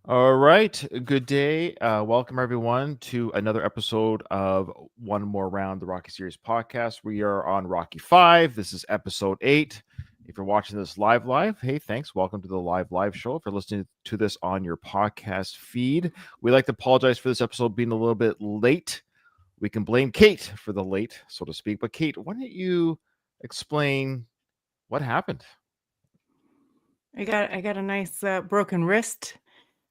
All right. Good day. Welcome, everyone, to another episode of One More Round, the Rocky Series podcast. We are on Rocky 5. This is episode 8. If you're watching this live, hey, thanks. Welcome to the live show. If you're listening to this on your podcast feed, we'd like to apologize for this episode being a little bit late. We can blame Kate for the late, so to speak. But, Kate, why don't you explain what happened? I got a nice broken wrist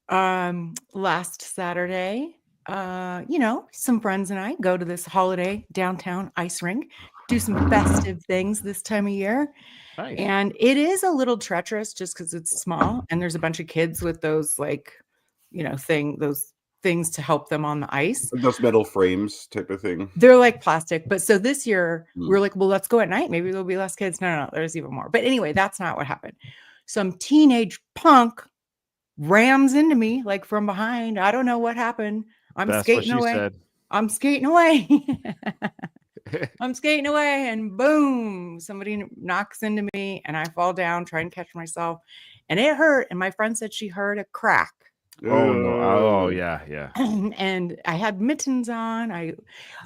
last Saturday. Some friends and I go to this holiday downtown ice rink, do some festive things this time of year. Nice. And it is a little treacherous just because it's small and there's a bunch of kids with those those things to help them on the ice. Those metal frames type of thing. They're like plastic. But so this year we're Hmm. like, well, let's go at night. Maybe there'll be less kids. No, there's even more. But anyway, that's not what happened. Some teenage punk rams into me like from behind. I don't know what happened. I'm That's what skating she away. said. I'm skating away. I'm skating away and boom, somebody knocks into me and I fall down trying to catch myself. And it hurt. And my friend said she heard a crack. Oh, no. Oh, yeah. And I had mittens on.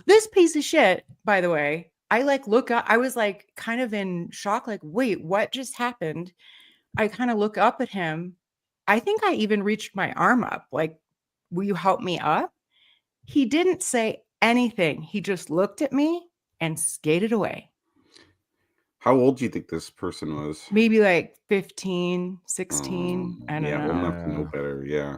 This piece of shit, by the way, I like look up. I was like kind of in shock, like, wait, what just happened? I kind of look up at him. I think I even reached my arm up, like, will you help me up? He didn't say anything. He just looked at me and skated away. How old do you think this person was? Maybe like 15, 16. I don't know. Old enough to know better. Yeah.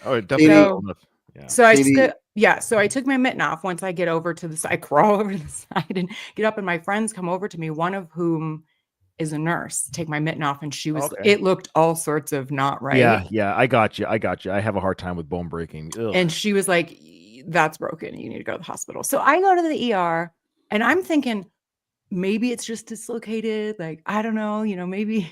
Oh, definitely old enough. Yeah. So I took my mitten off. Once I get over to the side, I crawl over to the side and get up, and my friends come over to me, one of whom is a nurse, take my mitten off, and she was, it looked all sorts of not right. Yeah. I got you. I have a hard time with bone breaking. Ugh. And she was like, that's broken. You need to go to the hospital. So I go to the ER and I'm thinking, maybe it's just dislocated. Like, I don't know, maybe.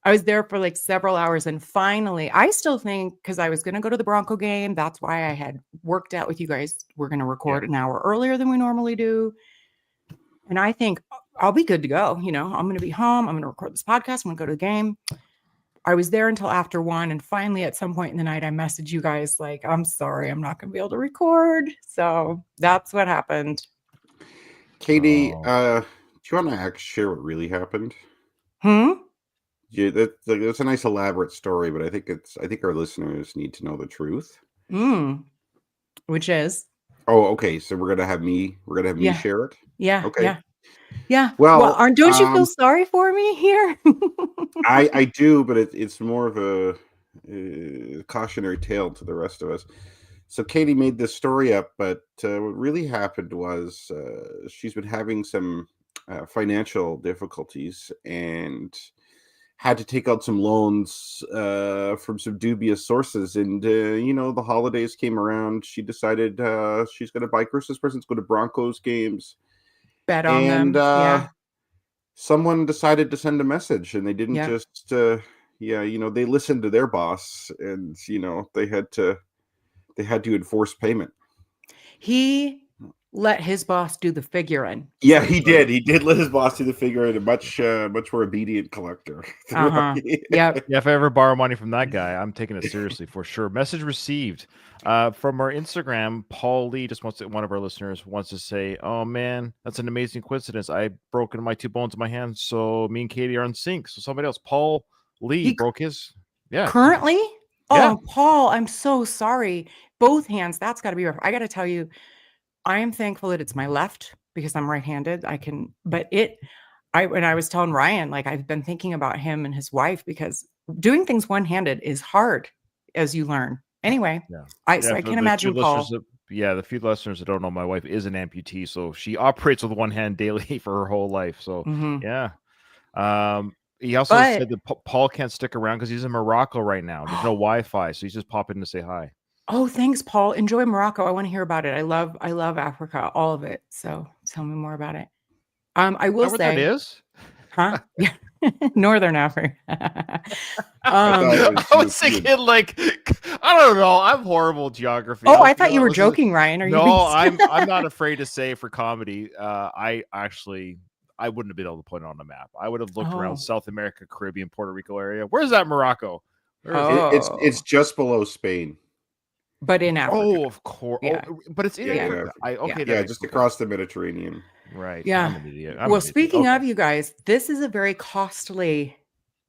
I was there for like several hours. And finally, I still think, because I was going to go to the Bronco game. That's why I had worked out with you guys. We're going to record an hour earlier than we normally do. And I think I'll be good to go. I'm going to be home. I'm going to record this podcast. I'm going to go to the game. I was there until after 1. And finally, at some point in the night, I messaged you guys like, I'm sorry, I'm not going to be able to record. So that's what happened. Katie, do you want to share what really happened? Yeah, that's a nice elaborate story, but I think our listeners need to know the truth. Which is? Oh, okay. So we're gonna have me share it. Yeah. Okay. Yeah. Well, don't you feel sorry for me here? I do, but it's more of a cautionary tale to the rest of us. So Katie made this story up, but what really happened was she's been having some financial difficulties and had to take out some loans from some dubious sources. And, the holidays came around. She decided she's going to buy Christmas presents, go to Broncos games. Bet on them. Yeah. Someone decided to send a message, and they didn't just, they listened to their boss, and, they had to enforce payment. He let his boss do the figuring. Yeah, he did. He did let his boss do the figuring. A much more obedient collector. Yeah. If I ever borrow money from that guy, I'm taking it seriously for sure. Message received from our Instagram. Paul Lee one of our listeners wants to say, "Oh man, that's an amazing coincidence. I broken my 2 bones in my hand, so me and Katie are in sync." So somebody else, Paul Lee, broke his. Yeah. Currently. Yeah. Oh, Paul, I'm so sorry. Both hands. That's got to be rough. I got to tell you, I am thankful that it's my left because I'm right-handed. When I was telling Ryan, like, I've been thinking about him and his wife because doing things one-handed is hard, as you learn. Anyway, I can't imagine Paul. The few listeners that don't know, my wife is an amputee, so she operates with one hand daily for her whole life. So yeah. He also said that Paul can't stick around because he's in Morocco right now. There's no Wi-Fi, so he's just popping to say hi. Oh, thanks, Paul. Enjoy Morocco. I want to hear about it. I love Africa, all of it. So tell me more about it. I will say that is, huh? Yeah, Northern Africa. I was thinking, like, I don't know. I'm horrible at geography. Oh, I thought you were joking, Ryan. Are you? No, I'm not afraid to say for comedy. I wouldn't have been able to put it on the map. I would have looked around South America, Caribbean, Puerto Rico area. Where's that Morocco? Where is Oh. it? It's just below Spain. But in Africa. Oh, of course. Yeah. Oh, but it's in Yeah, Africa. Okay, that Yeah, makes just sense. across the Mediterranean. Right. Yeah. I'm an idiot. Well, speaking of, you guys, this is a very costly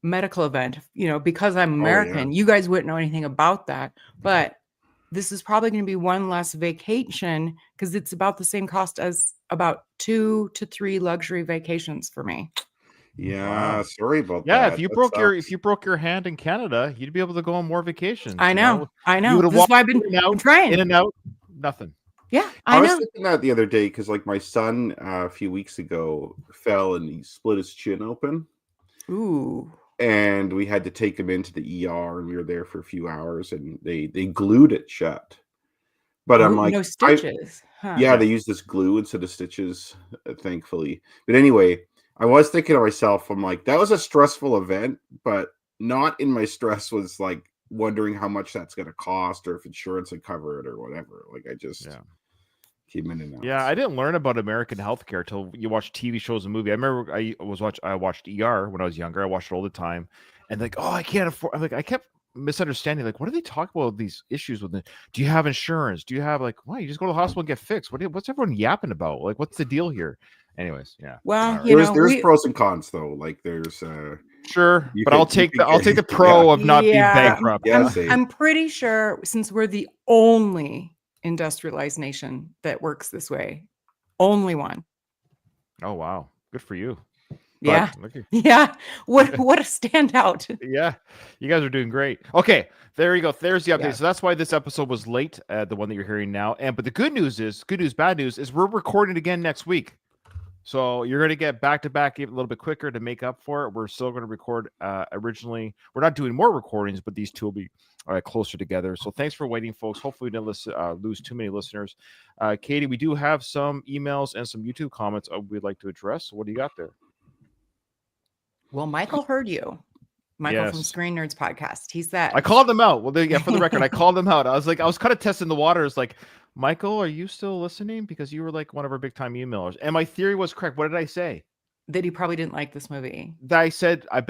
medical event. Because I'm American, you guys wouldn't know anything about that. But this is probably going to be one less vacation because it's about the same cost as about 2 to 3 luxury vacations for me. Yeah, Wow. sorry about Yeah, that. if you That broke your hand in Canada, you'd be able to go on more vacations. I know. You would have This is walked why I'm trying. in and out, nothing. Yeah, I was know. thinking that the other day because, like, my son a few weeks ago fell and he split his chin open. Ooh. And we had to take him into the ER, and we were there for a few hours, and they glued it shut. But I'm like, no stitches. Huh. Yeah, they used this glue instead of stitches, thankfully. But anyway, I was thinking to myself, I'm like, that was a stressful event, but not in my stress was like wondering how much that's going to cost or if insurance would cover it or whatever. Like, I just came in and out. Yeah, I didn't learn about American healthcare till you watch TV shows and movie. I remember I watched ER when I was younger. I watched it all the time, and like, oh, I can't afford. Like, I kept misunderstanding. Like, what do they talk about these issues with? Do you have insurance? Do you have like? Why you just go to the hospital and get fixed? What's everyone yapping about? Like, what's the deal here? Anyways, yeah. Well, there's pros and cons though. Like, there's sure, but I'll take the pro of not being bankrupt. I'm pretty sure since we're the only industrialized nation that works this way, only one. Oh wow, good for you. Yeah. Yeah. What a standout. Yeah. You guys are doing great. Okay. There you go. There's the update. Yeah. So that's why this episode was late, the one that you're hearing now. But the good news, bad news is we're recording again next week. So you're going to get back to back a little bit quicker to make up for it. We're still going to record originally. We're not doing more recordings, but these two will be closer together. So thanks for waiting, folks. Hopefully we didn't lose too many listeners. Katie, we do have some emails and some YouTube comments we'd like to address. So what do you got there? Well, Michael heard you. Michael from Screen Nerds podcast. He said, I called them out. Well, for the record, I called them out. I was kind of testing the waters. Like, Michael, are you still listening? Because you were like one of our big time emailers. And my theory was correct. What did I say? That he probably didn't like this movie. That I said, I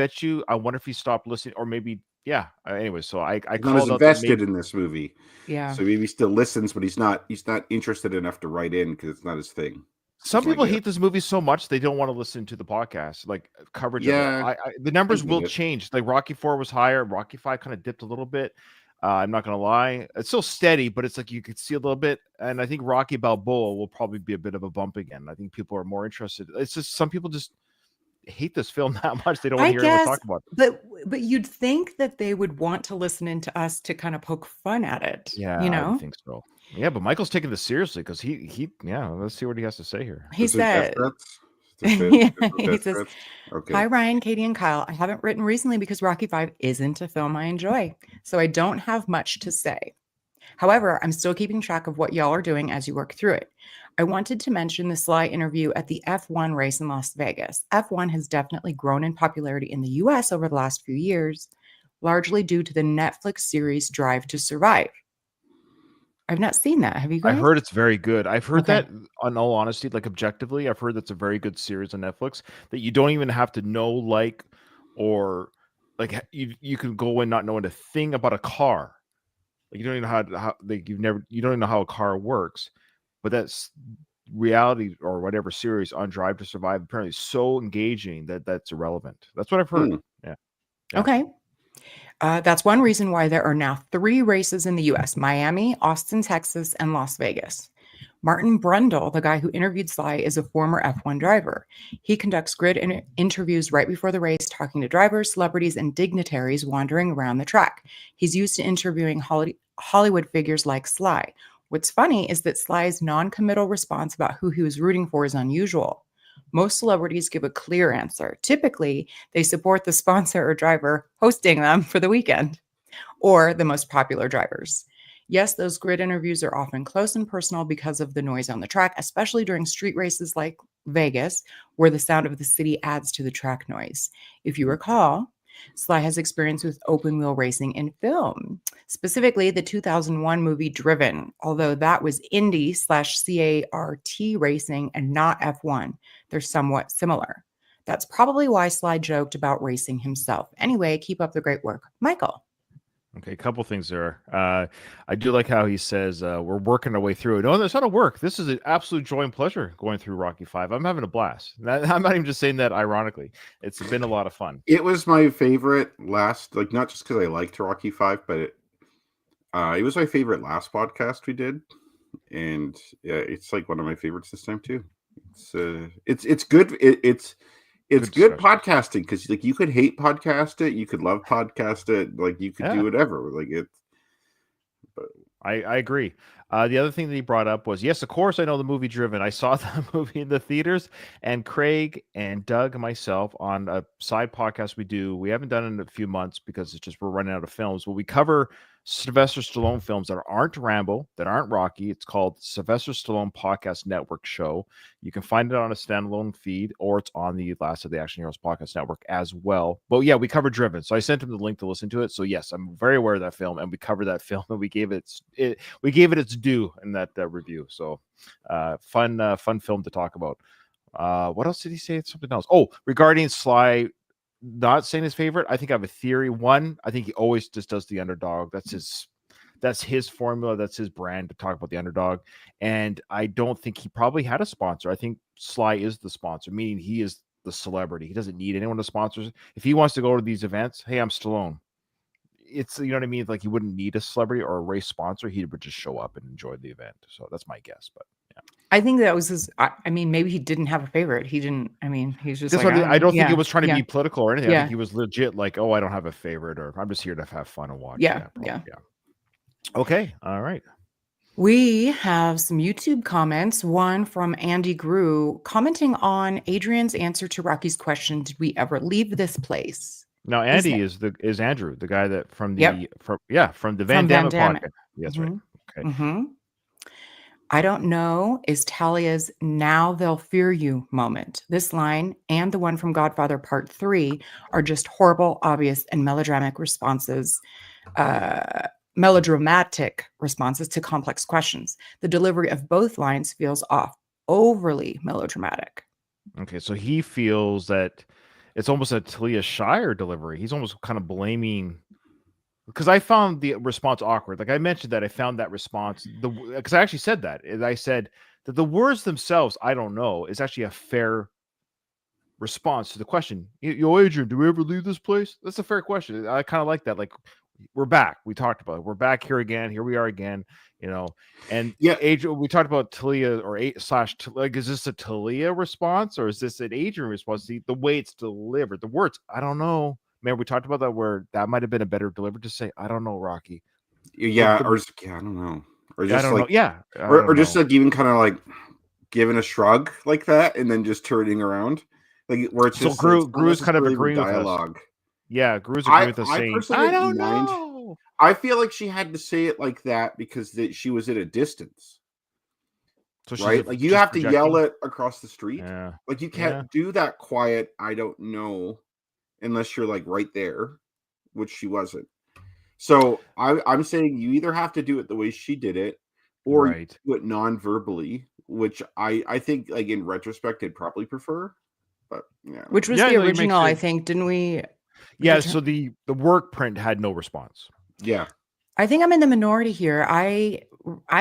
wonder if he stopped listening or maybe, yeah. Anyway, so I was invested in this movie. Yeah. So maybe he still listens, but he's not interested enough to write in because it's not his thing. Some people hate this movie so much they don't want to listen to the podcast, like coverage. Yeah, of it. The numbers will change. Like Rocky 4 was higher. Rocky 5 kind of dipped a little bit. I'm not gonna lie, it's still steady, but it's like you could see a little bit. And I think Rocky Balboa will probably be a bit of a bump again. I think people are more interested. It's just some people just hate this film that much they don't want to hear anyone talk about it. But you'd think that they would want to listen into us to kind of poke fun at it. Yeah, I think so. Yeah, but Michael's taking this seriously because he let's see what he has to say here. He said, he says, okay. Hi, Ryan, Katie, and Kyle. I haven't written recently because Rocky 5 isn't a film I enjoy, so I don't have much to say. However, I'm still keeping track of what y'all are doing as you work through it. I wanted to mention the Sly interview at the F1 race in Las Vegas. F1 has definitely grown in popularity in the US over the last few years, largely due to the Netflix series Drive to Survive. I've not seen that. Have you guys? I heard it's very good. I've heard that, in all honesty, like objectively, I've heard that's a very good series on Netflix that you don't even have to know, or you can go in not knowing a thing about a car. Like you don't even know how you don't even know how a car works, but that's reality or whatever series on Drive to Survive apparently so engaging that's irrelevant. That's what I've heard. Yeah. Okay. That's one reason why there are now 3 races in the U.S., Miami, Austin, Texas, and Las Vegas. Martin Brundle, the guy who interviewed Sly, is a former F1 driver. He conducts grid interviews right before the race, talking to drivers, celebrities, and dignitaries wandering around the track. He's used to interviewing Hollywood figures like Sly. What's funny is that Sly's non-committal response about who he was rooting for is unusual. Most celebrities give a clear answer. Typically, they support the sponsor or driver hosting them for the weekend, or the most popular drivers. Yes, those grid interviews are often close and personal because of the noise on the track, especially during street races like Vegas, where the sound of the city adds to the track noise. If you recall, Sly has experience with open wheel racing in film, specifically the 2001 movie Driven, although that was Indy/CART racing and not F1. They're somewhat similar. That's probably why Sly joked about racing himself. Anyway, keep up the great work. Michael. Okay, a couple things there. I do like how he says we're working our way through it. No, that's not a work. This is an absolute joy and pleasure going through Rocky Five. I'm having a blast. I'm not even just saying that ironically. It's been a lot of fun. It was my favorite last, like not just because I liked Rocky Five, but it was my favorite last podcast we did, and yeah, it's like one of my favorites this time too. It's good. It's good podcasting because like you could hate podcast it, you could love podcast it, like you could do whatever. Like it. But I agree. The other thing that he brought up was, yes, of course, I know the movie Driven. I saw the movie in the theaters, and Craig and Doug and myself on a side podcast we do. We haven't done it in a few months because it's just we're running out of films. But we cover Sylvester Stallone films that aren't Rambo, that aren't Rocky. It's called Sylvester Stallone Podcast Network Show. You can find it on a standalone feed, or it's on the Last of the Action Heroes Podcast Network as well. But yeah, we covered Driven, so I sent him the link to listen to it. So yes, I'm very aware of that film, and we covered that film, and we gave it its due in that review. So fun film to talk about. What else did he say? Something else. Oh, regarding Sly not saying his favorite, I think I have a theory. One, I think he always just does the underdog. That's his formula. That's his brand to talk about the underdog. And I don't think he probably had a sponsor. I think Sly is the sponsor, meaning he is the celebrity. He doesn't need anyone to sponsor. If he wants to go to these events, hey, I'm Stallone. It's, you know what I mean? Like, he wouldn't need a celebrity or a race sponsor. He would just show up and enjoy the event. So that's my guess. But yeah, I think that was his. I mean, maybe he didn't have a favorite. He didn't. I mean, he's just. That's Like, what I don't think he was trying to yeah. be political or anything. I Yeah. think he was legit like, oh, I don't have a favorite, or I'm just here to have fun and watch. Yeah. Okay. All right. We have some YouTube comments. One from Andy Grew commenting on Adrian's answer to Rocky's question: did we ever leave this place? Now Andy is Andrew, the guy that from the Yep. from the Van Damme podcast. Yes, right. Okay. Mm-hmm. I don't know is Talia's "now they'll fear you" moment. This line and the one from Godfather Part 3 are just horrible, obvious, and melodramatic responses to complex questions. The delivery of both lines feels off, overly melodramatic. Okay, so he feels that it's almost a Talia Shire delivery. He's almost kind of blaming, because I found the response awkward. Like I mentioned that I found that response, because I actually said that. I said that the words themselves, I don't know, is actually a fair response to the question. Yo, Adrian, do we ever leave this place? That's a fair question. I kind of like that. Like, we're back. We talked about it. We're back here again. Here we are again. You know, and yeah, Adrian, we talked about Talia like, is this a Talia response or is this an Adrian response? The way it's delivered, the words, I don't know. Man, we talked about that where that might have been a better delivered to say, I don't know, Rocky. Yeah, I don't know. Or just I don't know. Yeah. Or just like even kind of like giving a shrug like that and then just turning around. Like where it's just Gru's kind of agreeing with dialogue. Us. Yeah, Gru's agreeing with us saying, I don't know. I feel like she had to say it like that because she was at a distance. So right? Like you have to yell it across the street. Yeah. Like you can't do that quiet, I don't know, unless you're like right there, which she wasn't. So I'm saying you either have to do it the way she did it, or you do it non-verbally, which I think like in retrospect I'd probably prefer. But yeah. Which was the original, I think, didn't we? Yeah, so the work print had no response. Yeah. I think I'm in the minority here. I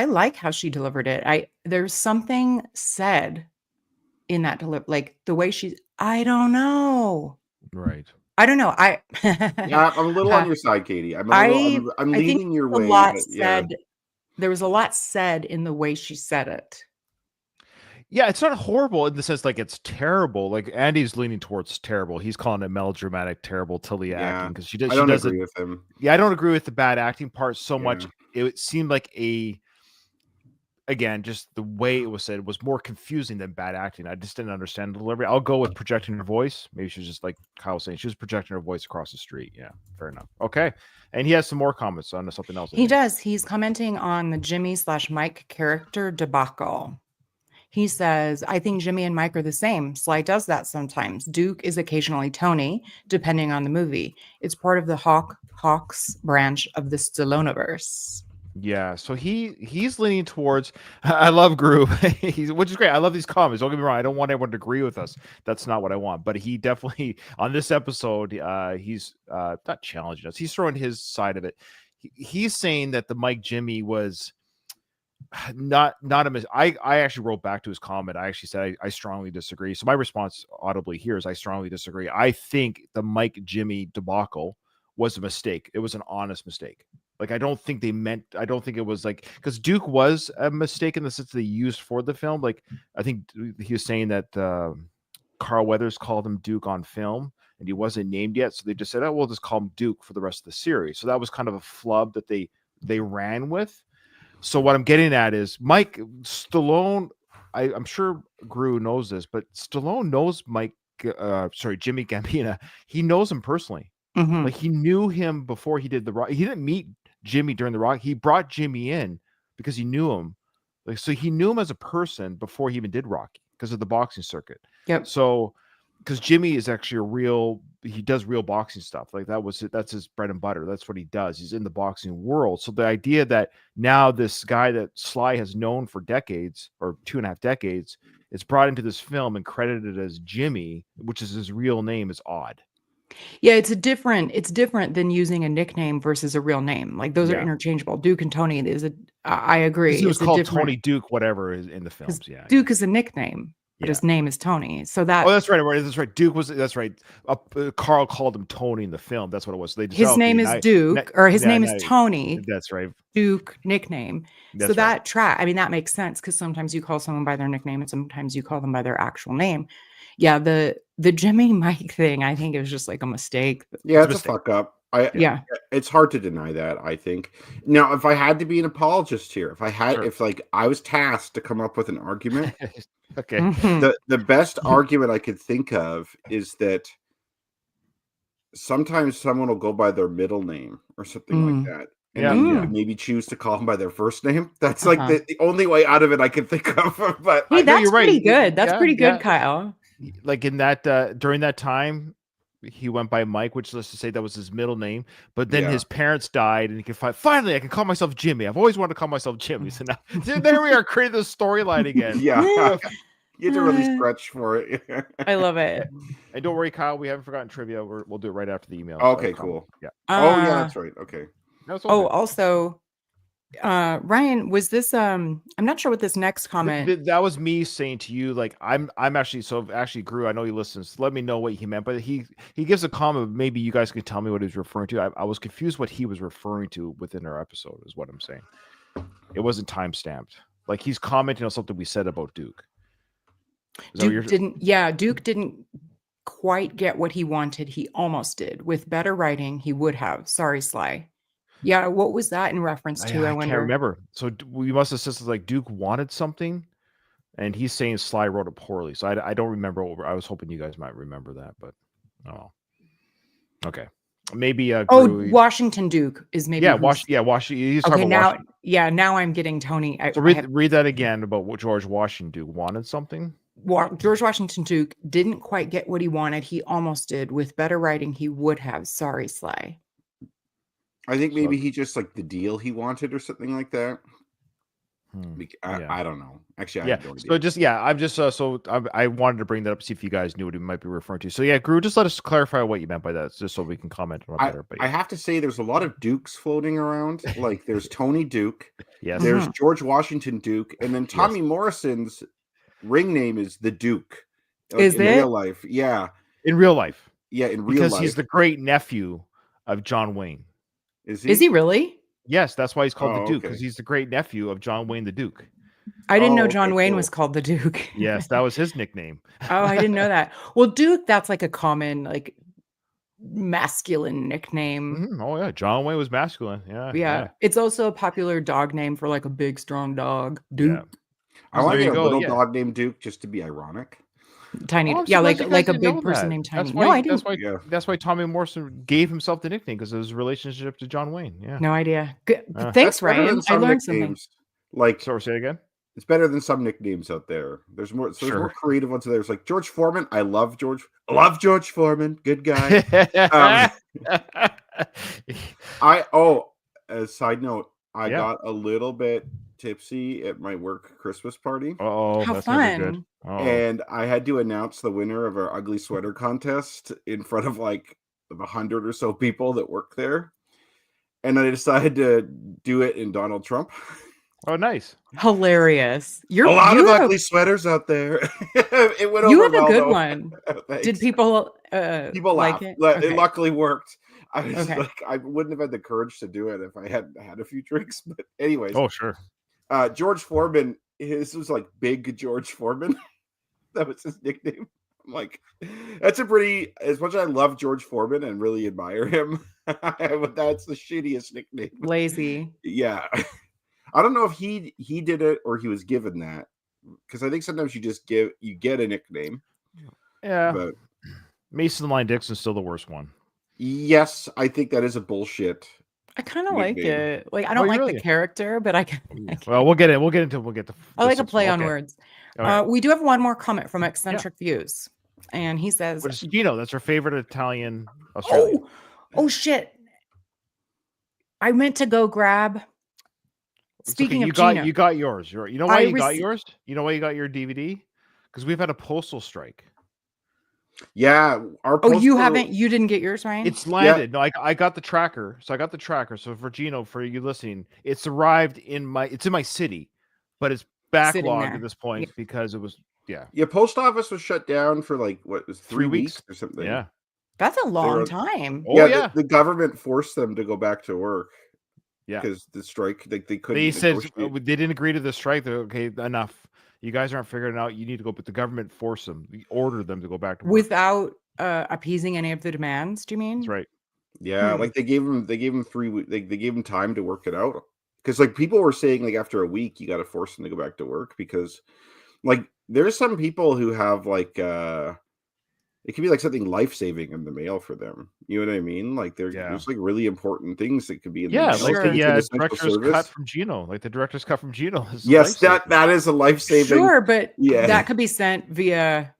like how she delivered it. There's something said in that like the way I don't know. Right. I don't know. Yeah, I'm a little on your side, Katie. I'm leaning your way. There was a lot said in the way she said it. Yeah, it's not horrible in the sense like it's terrible. Like Andy's leaning towards terrible. He's calling it melodramatic, terrible Talia acting because she doesn't agree with him. Yeah, I don't agree with the bad acting part so much. It seemed like just the way it was said was more confusing than bad acting. I just didn't understand the delivery. I'll go with projecting her voice. Maybe she was just like Kyle was saying, she was projecting her voice across the street. Yeah, fair enough. Okay. And he has some more comments on something else. He does. He's commenting on the Jimmy/Mike character debacle. He says, I think Jimmy and Mike are the same. Sly does that sometimes. Duke is occasionally Tony, depending on the movie. It's part of the Hawks branch of the Stalloneverse. Yeah, so he's leaning towards. I love Gru, which is great. I love these comments. Don't get me wrong. I don't want everyone to agree with us. That's not what I want. But he definitely on this episode, he's not challenging us. He's throwing his side of it. He's saying that the Mike Jimmy was not a I actually wrote back to his comment. I actually said I strongly disagree. So my response audibly here is I strongly disagree. I think the Mike Jimmy debacle was a mistake. It was an honest mistake. Like I don't think it was like because Duke was a mistake in the sense they used for the film. Like I think he was saying that Carl Weathers called him Duke on film and he wasn't named yet. So they just said, oh, we'll just call him Duke for the rest of the series. So that was kind of a flub that they ran with. So what I'm getting at is Mike Stallone. I'm sure Gru knows this, but Stallone knows Jimmy Gambino. He knows him personally. Mhm. Like he knew him before he did the Rock. He didn't meet Jimmy during the Rock. He brought Jimmy in because he knew him. Like so, he knew him as a person before he even did Rocky because of the boxing circuit. Yep. So, because Jimmy is actually he does real boxing stuff. Like that's his bread and butter. That's what he does. He's in the boxing world. So the idea that now this guy that Sly has known for decades or 2.5 decades is brought into this film and credited as Jimmy, which is his real name, is odd. Yeah, it's different than using a nickname versus a real name. Like those are Yeah. interchangeable. Duke and Tony I agree. He was It's a called different- Tony Duke, whatever is in the films. Yeah. Duke is a nickname, but Yeah. his name is Tony. So that Oh, that's right. That's right. Duke was. That's right. Carl called him Tony in the film. That's what it was. They just, his name is Duke, or his name is Tony. That's right. Duke nickname. That's So right. I mean, that makes sense because sometimes you call someone by their nickname and sometimes you call them by their actual name. Yeah, the Jimmy Mike thing, I think it was just like a mistake. Yeah, It's it's a a mistake. fuck up. Yeah. It's hard to deny that, I think. Now, if I had to be an apologist here, Sure. if like I was tasked to come up with an argument, Okay. Mhm. the best argument I could think of is that sometimes someone will go by their middle name or something like that. And Yeah. then you Yeah. could maybe choose to call them by their first name. That's like Uh-huh. the only way out of it I could think of. But Hey, know that's you're right. pretty good. That's Yeah, pretty good, yeah. Kyle. Like in that during that time, he went by Mike, which let's just say that was his middle name. But then Yeah. his parents died, and he could finally I can call myself Jimmy. I've always wanted to call myself Jimmy. So now there we are, creating this storyline again. yeah, you had to really stretch for it. I love it. And don't worry, Kyle, we haven't forgotten trivia. We'll do it right after the email. Okay, comment. cool. Yeah. Oh yeah, Uh, that's right. Okay. That's all Oh, good. also, Ryan, was this I'm not sure what this next comment. That was me saying to you, like I'm actually Gru, I know he listens. Let me know what he meant, but he gives a comment. Maybe you guys can tell me what he's referring to. I was confused what he was referring to within our episode, is what I'm saying. It wasn't time stamped. Like he's commenting on something we said about Duke. Is that what you're- Duke didn't quite get what he wanted. He almost did. With better writing, he would have. Sorry, Sly. Yeah, what was that in reference to? I I wonder. can't remember. So we must have said like Duke wanted something, and he's saying Sly wrote it poorly. So I don't remember. I was hoping you guys might remember that, but okay, maybe. Gru, Washington Duke is maybe. Washington. He's Okay, talking about Washington. now I'm getting Tony. So read that again about what George Washington Duke wanted something. George Washington Duke didn't quite get what he wanted. He almost did. With better writing, he would have. Sorry, Sly. I think maybe he just like the deal he wanted or something like that. I don't know. Actually, I have no idea. I'm just I wanted to bring that up, see if you guys knew what he might be referring to. So yeah, Gru, just let us clarify what you meant by that, just so we can comment on it better. But I have to say, there's a lot of Dukes floating around. Like there's Tony Duke, yes, there's George Washington Duke, and then Tommy Morrison's ring name is the Duke. Is in it? real life? Yeah, in real life. Yeah, in real because life. he's the great nephew of John Wayne. Is he? Is he really? Yes, that's why he's called the Duke, because okay. he's the great nephew of John Wayne the Duke. I didn't know okay, John Wayne cool. was called the Duke. Yes, that was his nickname. Oh, I didn't know that. Well, Duke, that's like a common, like masculine nickname. Mhm. Oh yeah, John Wayne was masculine. Yeah, Yeah. It's also a popular dog name for like a big, strong dog. Duke. I want There to you get a go, little yeah. dog named Duke just to be ironic. Tiny. Oh, I'm Yeah, surprised you like guys a didn't know big person that. named Tiny. That's No, why, I didn't. That's why Tommy Morrison gave himself the nickname, because of his relationship to John Wayne. Yeah. No idea. Good. That's Thanks, That's better Ryan. than I some learned something. nicknames. Like So say it again. it's better than some nicknames out there. There's more. So there's more Sure. creative ones. There's like George Foreman. I love George Foreman. Good guy. A side note. I Yeah. got a little bit tipsy at my work Christmas party, Oh, How that's gonna be good. fun. Oh, and I had to announce the winner of our ugly sweater contest in front of like 100 or so people that work there. And I decided to do it in Donald Trump. oh, nice. Hilarious. A lot You of have ugly sweaters out there. It went you over have a well, good though. one. Thanks. Did people People like laugh. it? It Okay. luckily worked. I was Okay. like, I wouldn't have had the courage to do it if I hadn't had a few drinks. But anyways, Oh, sure. George Foreman, his was like Big George Foreman. That was his nickname. I'm like, that's a pretty, as much as I love George Foreman and really admire him, but that's the shittiest nickname. Lazy. Yeah. I don't know if he did it or he was given that, because I think sometimes you get a nickname. Yeah. But Mason Line Dixon's still the worst one. yes, I think that is a bullshit. I kind of like Nickname. it. Like I Oh, don't you like really? the character, but I can. Well, we'll get it. We'll get into. We'll get to. I like a play on words. Okay. We do have one more comment from Eccentric Views, and he says, Which is Gino. That's her favorite Italian Australian. "Oh shit! I meant to go grab." It's Speaking okay. of Gino, you got yours. You know why I you got rece- yours? You know why you got your DVD? Because we've had a postal strike. Yeah, our oh, you postal- haven't? You didn't get yours, Ryan? It's landed. No, I got the tracker. So I got the tracker. So for Gino, for you listening, it's arrived in my city, but it's Sitting backlogged there. at this point because it was Yeah, post office was shut down for like what was 3 3 weeks. weeks or something. Yeah. That's a long were- time. Oh, yeah, yeah. The government forced them to go back to work. Yeah. Because the strike, they couldn't. They said negotiate. they didn't agree to the strike. They're okay, enough. You guys aren't figuring it out. You need to go, but the government forced them, ordered them to go back to work. Without appeasing any of the demands, do you mean? That's right. Yeah, like they gave him 3 weeks. They gave him time to work it out. Because like people were saying, like after a week, you got to force them to go back to work because, like, there's some people who have like it could be like something life saving in the mail for them. You know what I mean? Like there's like really important things that could be in the Yeah, mail. like Sure. the It's an essential director's cut service. from Gino. Like the director's cut from Gino. Is Yes, life-saving. that is a life saving. Sure, but Yeah. that could be sent via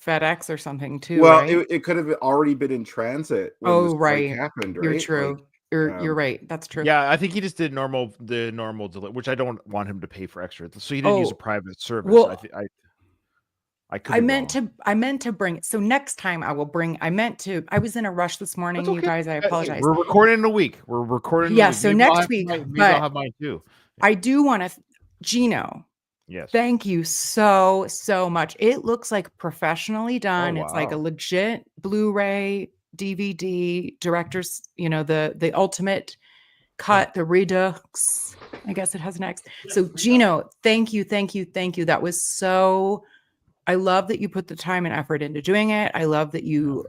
FedEx or something too. Well, right? it could have already been in transit. When Oh, the strike right. happened. Right? You're true. Like, You're right. That's true. Yeah, I think he just did the normal delivery, which I don't want him to pay for extra. So he didn't use Oh, a private service. well, I could. I be meant wrong. to bring it. So next time I will bring. I was in a rush this morning, That's you okay. guys. I apologize. We're recording in a week. We're recording. Yeah, in a week. so Maybe I'll next have week, Maybe but- I'll have mine too. I do want to, Gino. Yes. Thank you so much. It looks like professionally done. It's like a wow. legit Blu-ray, DVD, director's, the ultimate cut, the Redux. I guess it has an X. So Gino, thank you. That was so, I love that you put the time and effort into doing it. I love that you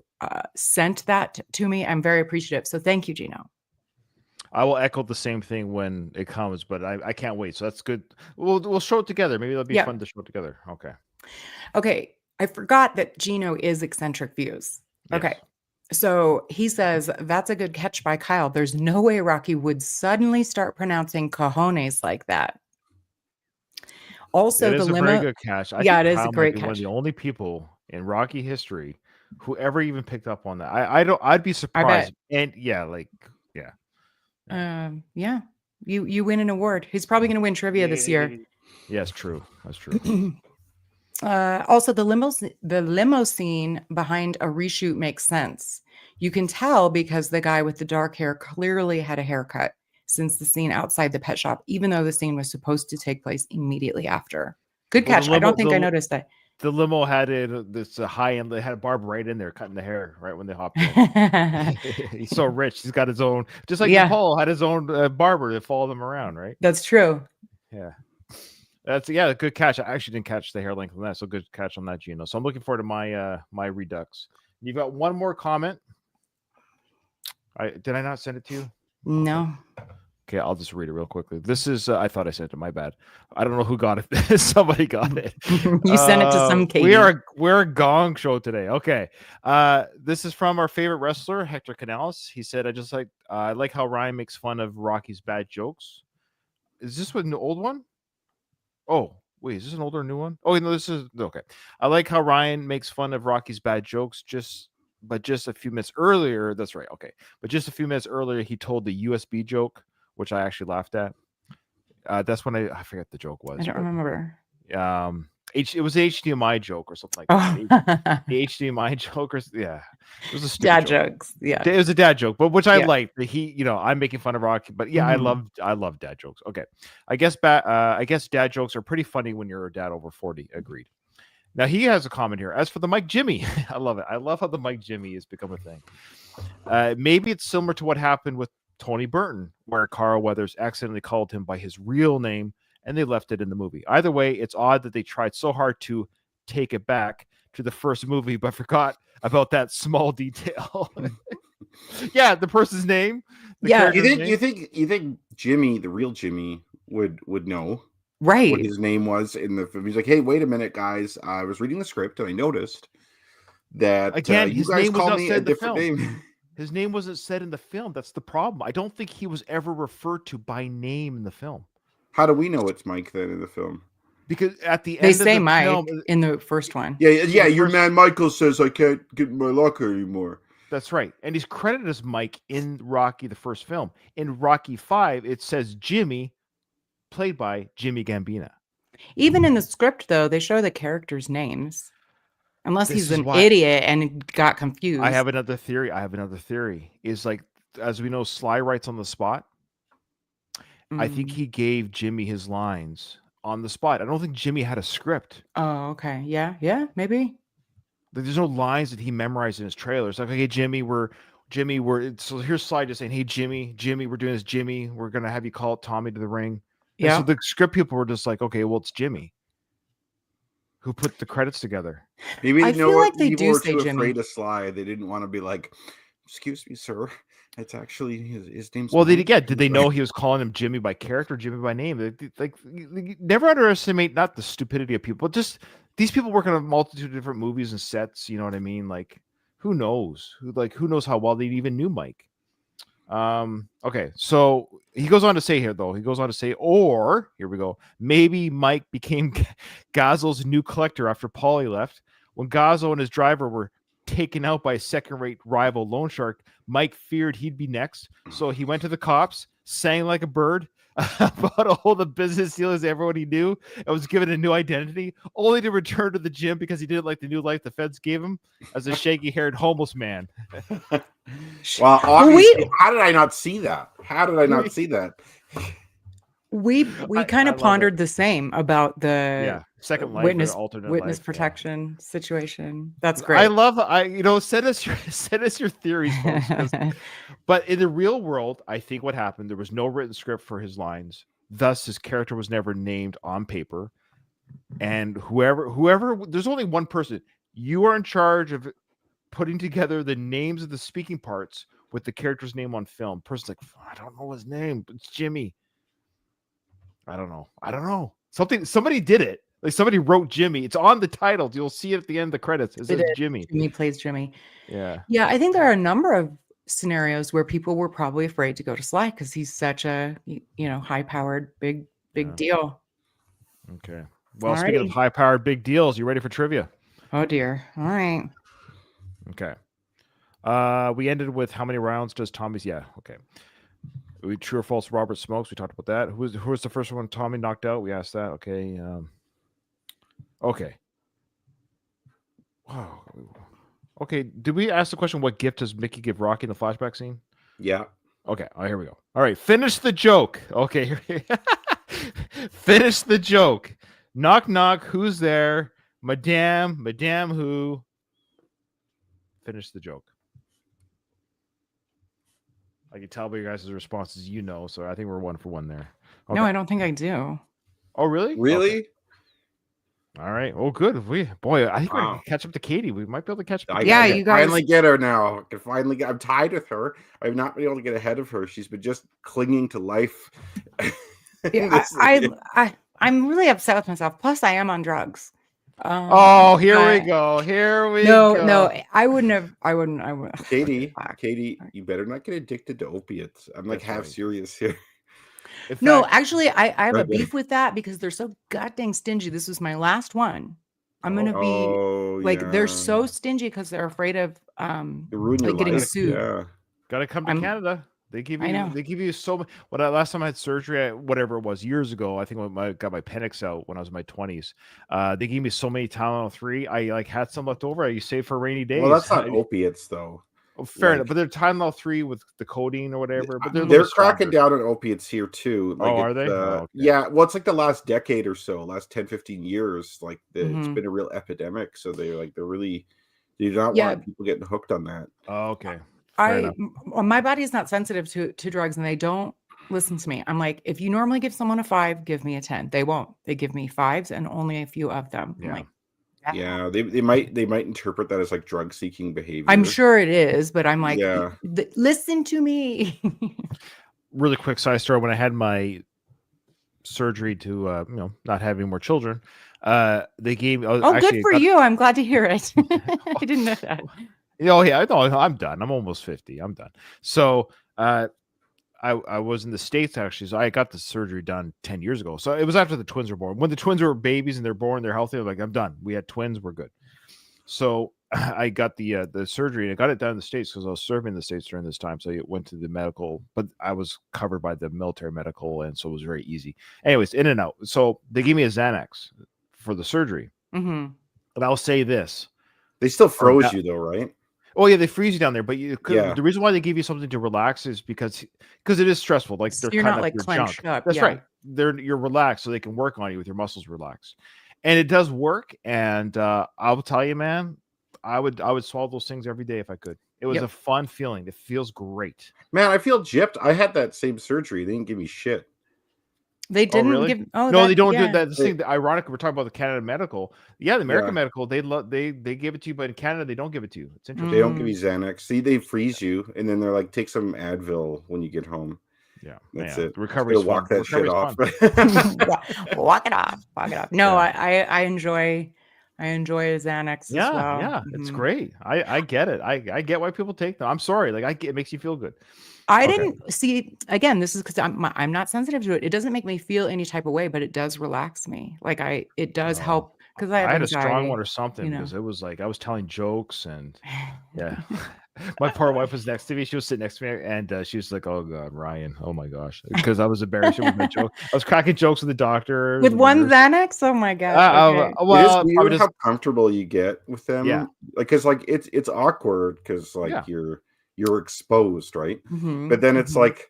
sent that to me. I'm very appreciative. So thank you, Gino. I will echo the same thing when it comes, but I can't wait. So that's good. We'll show it together. Maybe that'll be Yeah. fun to show it together. Okay. Okay. I forgot that Gino is Eccentric Views. Okay. Yes. So he says, that's a good catch by Kyle. There's no way Rocky would suddenly start pronouncing cojones like that. Also, It is the a very limo. good catch. I Yeah, think it is a Kyle might great be one of catch. the only people in Rocky history who ever even picked up on that. I'd be surprised. And yeah, Yeah. You win an award. He's probably going to win trivia this year. Yes, true. That's true. Also, the limo scene behind a reshoot makes sense. You can tell because the guy with the dark hair clearly had a haircut since the scene outside the pet shop, even though the scene was supposed to take place immediately after. Good Well, the catch. I don't limo- think I the- noticed that. The limo had this high end. They had Barb right in there cutting the hair right when they hopped in. He's so rich. He's got his own, just like Yeah. Paul had his own barber that followed him around, right? That's true. Yeah. That's a good catch. I actually didn't catch the hair length on that, so good catch on that, Gino. So I'm looking forward to my Redux. You've got one more comment. Did I not send it to you? No. Okay, I'll just read it real quickly. This is I thought I sent it. My bad. I don't know who got it. Somebody got it. You sent it to some Katie. We're a gong show today. Okay. This is from our favorite wrestler, Hector Canales. He said, I like how Ryan makes fun of Rocky's bad jokes. Is this an old one? Oh, wait, is this an older or new one? Oh, no, this is okay. I like how Ryan makes fun of Rocky's bad jokes, but just a few minutes earlier. That's right. Okay. But just a few minutes earlier, he told the USB joke, which I actually laughed at. That's when I forget the joke was. I don't remember. It was an HDMI joke or something like that. Oh, The HDMI joke, or yeah, it was a stupid dad joke. jokes. Yeah. It was a dad joke, but which I Yeah. liked. I'm making fun of Rocky, but yeah, Mhm. I love dad jokes. Okay, I guess dad jokes are pretty funny when you're a dad over 40. Agreed. Now he has a comment here. As for the Mike Jimmy, I love it. I love how the Mike Jimmy has become a thing. Maybe it's similar to what happened with Tony Burton, where Carl Weathers accidentally called him by his real name and they left it in the movie. Either way, it's odd that they tried so hard to take it back to the first movie, but forgot about that small detail. Yeah, the person's name. Yeah. You think Jimmy, the real Jimmy, would know Right. what his name was in the film? He's like, hey, wait a minute, guys. I was reading the script and I noticed that Again, you his guys name was called not me said a in the different film. name. His name wasn't said in the film. That's the problem. I don't think he was ever referred to by name in the film. How do we know it's Mike then in the film? Because at the They end say of the Mike film, in the first one. Yeah. the Your first- man Michael says I can't get in my locker anymore. that's right. And he's credited as Mike in Rocky, the first film. In Rocky 5, it says Jimmy, played by Jimmy Gambino. Even in the script, though, they show the characters' names. Unless This he's is an why- idiot and got confused. I have another theory. Is like, as we know, Sly writes on the spot. I think Mm. he gave Jimmy his lines on the spot. I don't think Jimmy had a script. Oh, okay. Yeah, maybe. Like, there's no lines that he memorized in his trailers. Like, okay, Jimmy, so here's Sly just saying, hey, Jimmy, we're doing this, Jimmy. We're gonna have you call Tommy to the ring. And so Yeah. the script people were just like, okay, well, it's Jimmy who put the credits together. Maybe I you know feel what? like they People do were say too Jimmy. afraid of Sly. They didn't want to be like, excuse me, sir. It's actually his name's Well, Mike." did they know he was calling him Jimmy by character, Jimmy by name? Like, never underestimate not the stupidity of people, just these people work on a multitude of different movies and sets. You know what I mean? Like, who knows? Who knows how well they even knew Mike? Okay, so he goes on to say here, though. He goes on to say, or here we go. Maybe Mike became Gazzo's new collector after Paulie left. When Gazzo and his driver were taken out by a second-rate rival loan shark, Mike feared he'd be next, so he went to the cops, sang like a bird about all the business dealers, everyone he knew, and was given a new identity, only to return to the gym because he didn't like the new life the feds gave him as a shaggy-haired homeless man. Well, obviously, how did I not see that? We I kind love of it. pondered the same about the Second life, or witness alternate witness life, yeah. protection situation. That's I great. love send us your theories, folks, 'cause- but in the real world, I think what happened, there was no written script for his lines, thus his character was never named on paper. And whoever there's only one person. You are in charge of putting together the names of the speaking parts with the character's name on film. Person's like, I don't know his name, but it's Jimmy. I don't know. Somebody did it. Like, somebody wrote Jimmy. It's on the title. You'll see it at the end of the credits. It says Jimmy. Jimmy plays Jimmy. Yeah. Yeah, I think there are a number of scenarios where people were probably afraid to go to Sly because he's such a high-powered, big Yeah. deal. Okay. Well, speaking of Alrighty. high-powered big deals, you ready for trivia? Oh dear. All right. Okay. We ended with how many rounds does Tommy's? Yeah. Okay. True or false? Robert smokes. We talked about that. Who was the first one Tommy knocked out? We asked that. Okay. Okay. Wow. Okay. Did we ask the question? What gift does Mickey give Rocky in the flashback scene? Yeah. Okay. All right, here we go. All right. Finish the joke. Okay. Finish the joke. Knock knock. Who's there? Madame who? Finish the joke. I can tell by your guys' responses, so I think we're 1 for 1 there. Okay. No, I don't think I do. Oh, really? Really? Okay. All right. Oh, good. I think we're Wow. gonna catch up to Katie. We might be able to catch up. I to Yeah, can you guys- finally get her now. I can finally get. I'm tied with her. I've not been able to get ahead of her. She's been just clinging to life. Yeah, I'm really upset with myself. Plus, I am on drugs. Oh, here we but- go. Here we No, go. no, I wouldn't. Katie, Fuck. Katie, you better not get addicted to opiates. I'm like That's half right. serious here. In No, fact, actually, I have a Okay. beef with that because they're so goddamn stingy. This was my last one. I'm gonna be Oh, like, they're yeah. so stingy because they're afraid of You ruin your like getting life. sued. Yeah. gotta come to I'm- Canada. They give I you know. they give you so much. Last time I had surgery, whatever it was, years ago, I think when I got my appendix out when I was in my 20s. They gave me so many Tylenol 3. I like had some left over. I saved for rainy days. Well, that's not opiates though. Oh, fair enough, Like but they're Tylenol 3 with the codeine or whatever. But they're a they're little cracking stronger. down on opiates here too. Like Oh, are they? Oh, okay. yeah, well, it's like the last decade or so, last 10, 15 years, like it's Mhm. been a real epidemic. So they're really they do not Yeah. want people getting hooked on that. Oh, okay. Fair enough. My body is not sensitive to drugs, and they don't listen to me. I'm like, if you normally give someone a 5, give me a 10. They won't. They give me 5s and only a few of them. I'm Yeah. like, Yeah, they might interpret that as like drug seeking behavior. I'm sure it is, but I'm like, Yeah. Listen to me. Really quick side story. When I had my surgery to not having more children, they gave Good for you. I'm glad to hear it. I didn't know that. Oh yeah, I'm done. I'm almost 50. I'm done. So I was in the States actually. So I got the surgery done 10 years ago. So it was after the twins were born. When the twins were babies and they're born, they're healthy. I'm like, I'm done. We had twins, we're good. So I got the surgery and I got it done in the States because I was serving in the States during this time. So I went to the medical, but I was covered by the military medical, and so it was very easy. Anyways, in and out. So they gave me a Xanax for the surgery. Mhm. And I'll say this. They still froze you though, right? Oh yeah, they freeze you down there, but Yeah. the reason why they give you something to relax is because it is stressful. Like So they're you're cutting not up like your clenched junk. up. That's yeah. right. You're relaxed, so they can work on you with your muscles relaxed, and it does work. And I'll tell you, man, I would swallow those things every day if I could. It was Yep. a fun feeling. It feels great. Man, I feel gypped. I had that same surgery. They didn't give me shit. They didn't really? give. No, they don't do yeah. that. This thing, ironic, we're talking about the Canada Medical. Yeah, the American Yeah. Medical, they give it to you, but in Canada they don't give it to you. It's interesting. They don't give you Xanax. See, they freeze you, and then they're like, take some Advil when you get home. Yeah, That's man. it. The recovery's Walk fun. that shit off. Walk it off. Walk it off. No, Yeah. I enjoy Xanax as well. Yeah, it's Mhm. great. I get it. I get why people take them. I'm sorry. Like it makes you feel good. I Okay. didn't see again. This is because I'm not sensitive to it. It doesn't make me feel any type of way, but it does relax me. Like it does Oh. help because I have had a anxiety. strong one or something you know. because it was like I was telling jokes and yeah. My poor wife was next to me. She was sitting next to me and she was like, "Oh God, Ryan! Oh my gosh!" Because I was embarrassed with my joke. I was cracking jokes with the doctor With the one nurse. Xanax. Oh my gosh. Okay. Well, it is probably weird just how comfortable you get with them. Yeah. Like, because like it's awkward because like Yeah. you're exposed, right? Mhm, But then it's mhm. like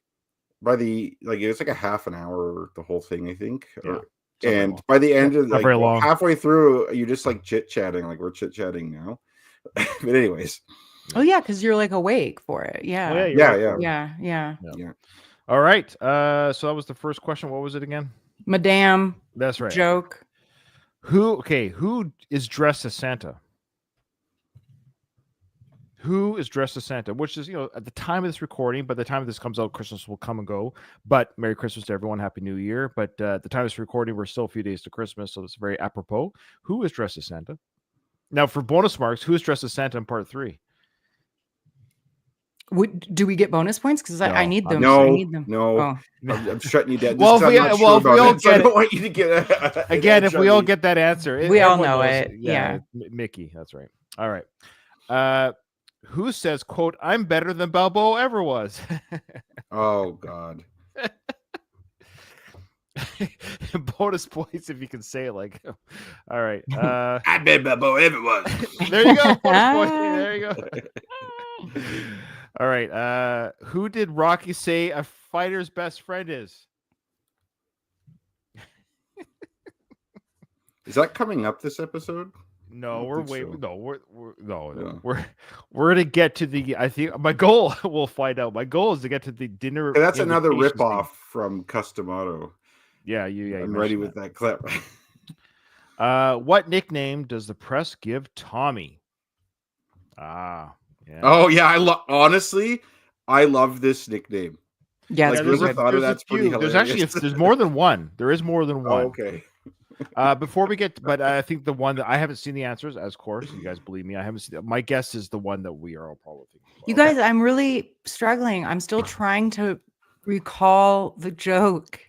it's like a half an hour the whole thing, I think. Yeah. Or, Something and like by the end Yeah, of not like very long. halfway through, you're just like chit chatting, like we're chit chatting now. But anyways, Oh yeah, because you're like awake for it. Yeah. Oh, yeah, you're Yeah, right yeah. for it. Yeah. yeah. All right. So that was the first question. What was it again? Madame That's right. joke. Who is dressed as Santa? Who is dressed as Santa? Which is, at the time of this recording, by the time this comes out, Christmas will come and go. But Merry Christmas to everyone. Happy New Year. But at the time of this recording, we're still a few days to Christmas, so it's very apropos. Who is dressed as Santa? Now, for bonus marks, who is dressed as Santa in part 3? Do we get bonus points? Because I No, need them. No, I need them. no. Oh. I'm shutting you down. Well, Just 'cause if I'm we- not well, sure if we about all it, so I get don't it- want you to get an Again, if edge we on all me. get that answer, We all everyone know knows it, yeah. Mickey, that's right. All right. Who says, "quote I'm better than Balboa ever was"? Oh God. Bonus points if you can say it like him. All right. I bet Balboa ever was. There you go. Bonus point. There you go. All right. Who did Rocky say a fighter's best friend is? Is that coming up this episode? No, don't we're think waiting. so. No, we're no, Yeah. we're to get to the. I think my goal. We'll find out. My goal is to get to the dinner. Okay, that's another invitation scene. ripoff from Custom Auto. Yeah, you I'm ready mentioned with that clip. that. What nickname does the press give Tommy? Yeah. Oh yeah, honestly, I love this nickname. Yeah, Like, it's whoever good. thought of that's pretty There's hilarious. actually there's more than one. There is more than Oh, one. okay. Before we get, but I think the one that I haven't seen the answers, as course, you guys believe me, I haven't seen. My guess is the one that we are all probably thinking about. You guys, I'm really struggling. I'm still trying to recall the joke.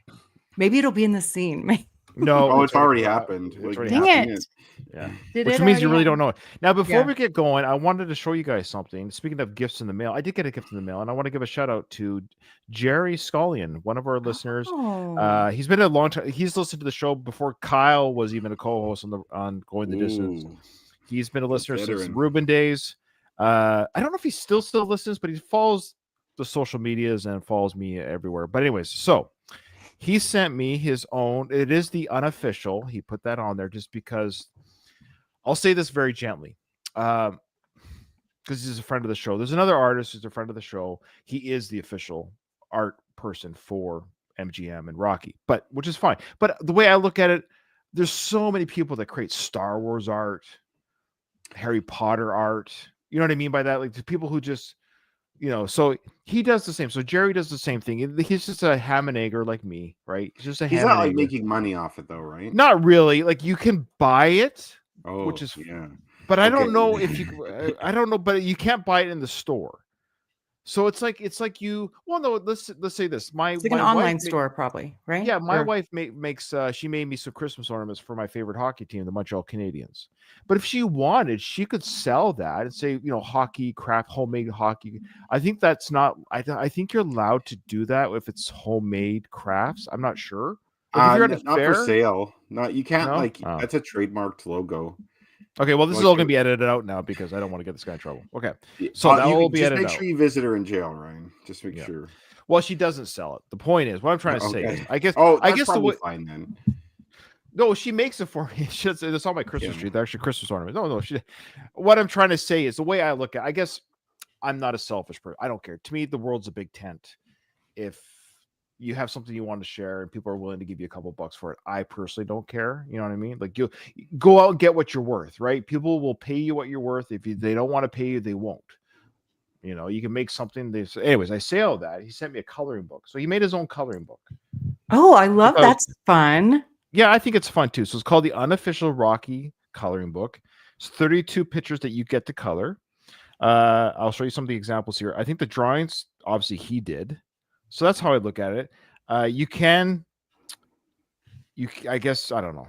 Maybe it'll be in the scene. No, Oh, it's already go out. happened. It's Like, already Dang happened. it. Yeah. Did Which it means you already really don't happen? know it. Now, before Yeah. we get going, I wanted to show you guys something. Speaking of gifts in the mail, I did get a gift in the mail, and I want to give a shout out to Jerry Scullion, one of our listeners. Oh. He's been a long time. He's listened to the show before Kyle was even a co-host on Going the Distance. Ooh, He's been a the listener since the veteran. Ruben days. I don't know if he still listens, but he follows the social medias and follows me everywhere. But anyways, so he sent me his own. It is the unofficial. He put that on there just because. I'll say this very gently, because he's a friend of the show. There's another artist who's a friend of the show. He is the official art person for MGM and Rocky, but which is fine. But the way I look at it, there's so many people that create Star Wars art, Harry Potter art. You know what I mean by that? Like the people who just, so he does the same. So Jerry does the same thing. He's just a ham and egger like me, right? He's just a He's ham not and like egger. making money off it though, right? Not really. Like you can buy it, Oh, which is yeah. but I don't Okay. know if you I don't know, but you can't buy it in the store. So it's like you well no, let's say this. It's like an online store, probably, right? Yeah, my Or- wife makes she made me some Christmas ornaments for my favorite hockey team, the Montreal Canadiens. But if she wanted, she could sell that and say, hockey, craft, homemade hockey. I think that's not I think you're allowed to do that if it's homemade crafts. I'm not sure. Like if you're at a Not fair, for sale. Not you can't No? like Oh. that's a trademarked logo. Okay, well, this is Like all going to be edited out now because I don't want to get this guy in trouble. Okay, so that you will can be just edited make out. sure you visit her in jail, Ryan. Just make Yeah. sure. Well, she doesn't sell it. The point is, what I'm trying to say is, Okay. I guess, Oh, I that's guess the probably way, fine then. no, she makes it for me. It's on my Christmas Yeah. tree. They're actually Christmas ornaments. No, what I'm trying to say is the way I look at. I guess I'm not a selfish person. I don't care. To me, the world's a big tent. If you have something you want to share and people are willing to give you a couple bucks for it, I personally don't care. You know what I mean? Like you go out and get what you're worth, right? People will pay you what you're worth. If they don't want to pay you, they won't. You can make something. Anyways, I say all that. He sent me a coloring book. So he made his own coloring book. Oh, I love Because- that's fun. Yeah, I think it's fun too. So it's called the Unofficial Rocky Coloring Book. It's 32 pictures that you get to color. I'll show you some of the examples here. I think the drawings, obviously, he did. So that's how I look at it. I guess, I don't know.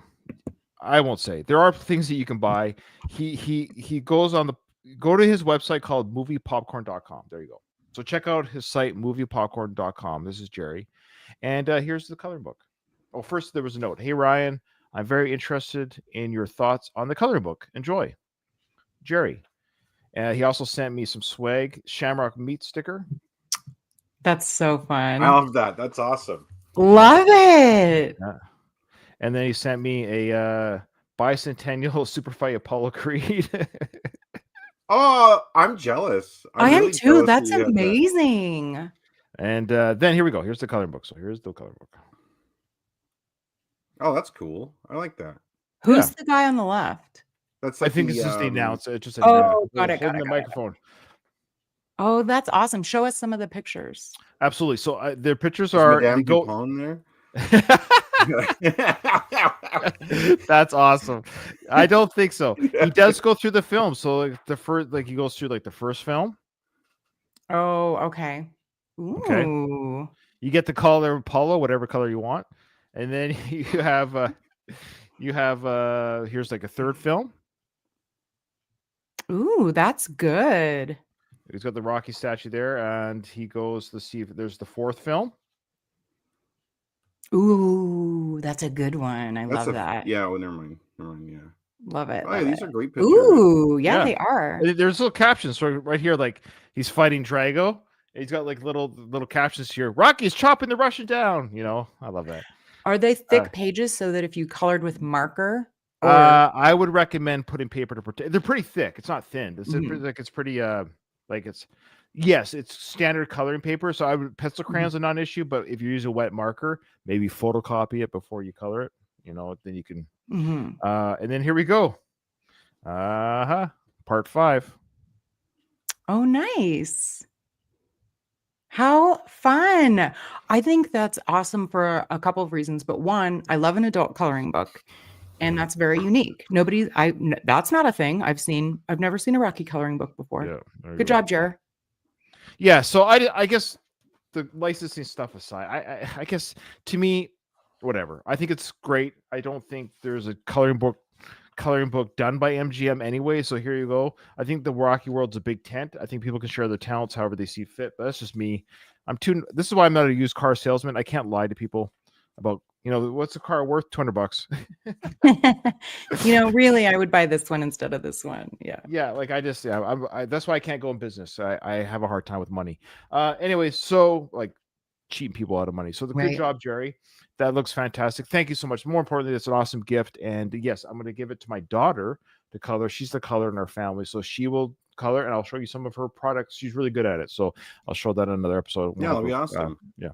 I won't say. There are things that you can buy. He goes on go to his website called moviepopcorn.com. There you go. So check out his site, moviepopcorn.com. This is Jerry. And here's the coloring book. Oh, first there was a note. Hey, Ryan, I'm very interested in your thoughts on the coloring book. Enjoy. Jerry. He also sent me some swag, Shamrock Meat sticker. That's so fun. I love that. That's awesome. Love it. And then he sent me a bicentennial Super Fight Apollo Creed. Oh, I'm jealous. I am really too. jealous that That's you have that. amazing. And then here we go. Here's the coloring book. So here's the coloring book. Oh, that's cool. I like that. Who's the guy on the left? That's I like think this is the announcer. It just says Oh, got it, holding got it, the got it. microphone. Oh, that's awesome. Show us some of the pictures. Absolutely. So their pictures Is are Madame they go. Dupont there. That's awesome. I don't think so. He does go through the film. So he goes through like the first film. Oh, okay. Ooh. Okay. You get the color Apollo, whatever color you want, and then you have here's like a third film. Ooh, that's good. He's got the Rocky statue there, and he goes to see if there's the fourth film. Ooh, that's a good one. I love that. Yeah. Oh, never mind. Yeah. Love it. Oh, yeah, love these it. are great pictures. Ooh, yeah, Yeah. they are. There's little captions. So right here, like he's fighting Drago. And he's got like little captions here. Rocky's chopping the Russian down. I love that. Are they thick pages so that if you colored with marker? Or... I would recommend putting paper to protect. They're pretty thick. It's not thin. It's pretty it's standard coloring paper. So I would pencil crayons are not an issue, but if you use a wet marker, maybe photocopy it before you color it. Then you can. And then here we go. Part 5. Oh, nice. How fun. I think that's awesome for a couple of reasons. But one, I love an adult coloring book. And that's very unique. That's not a thing I've never seen a Rocky coloring book before. Yeah, Good job, Jer. Yeah. So I guess the licensing stuff aside, I guess to me, whatever. I think it's great. I don't think there's a coloring book done by MGM anyway. So here you go. I think the Rocky World's a big tent. I think people can share their talents however they see fit. But that's just me. This is why I'm not a used car salesman. I can't lie to people about, what's the car worth? $200. Really, I would buy this one instead of this one. Yeah. Yeah, like that's why I can't go in business. I have a hard time with money. Anyways, so like cheating people out of money. So good Right. job, Jerry. That looks fantastic. Thank you so much. More importantly, it's an awesome gift. And yes, I'm going to give it to my daughter to color. She's the color in our family, so she will color, and I'll show you some of her products. She's really good at it, so I'll show that in another episode. Yeah, that'll be awesome. Yeah.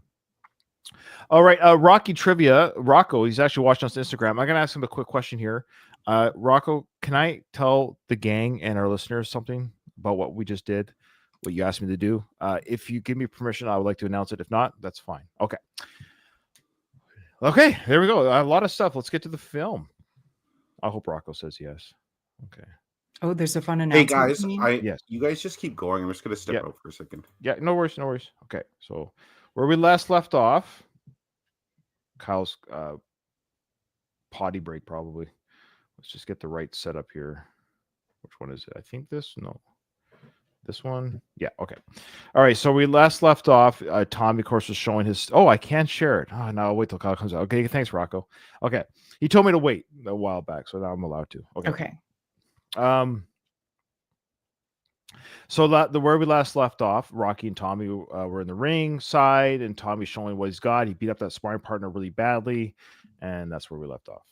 All right, Rocky trivia. Rocco, he's actually watching us on Instagram. I'm going to ask him a quick question here. Rocco, can I tell the gang and our listeners something about what we just did, what you asked me to do? If you give me permission, I would like to announce it. If not, that's fine. Okay, there we go. A lot of stuff. Let's get to the film. I hope Rocco says yes. Okay. Oh, there's a fun Hey announcement. guys, Yes. you guys just keep going. I'm just gonna step out for a second. Yeah, no worries. Okay, so where we last left off, Kyle's potty break probably. Let's just get the right setup here. Which one is it? I think this one. Yeah, okay. All right, so we last left off. Tommy, of course, was showing his. Oh, I can't share it. Oh, no, I'll wait till Kyle comes out. Okay, thanks, Rocco. Okay, he told me to wait a while back, so now I'm allowed to. Okay. So where we last left off, Rocky and Tommy were in the ring side, and Tommy's showing what he's got. He beat up that sparring partner really badly, and that's where we left off.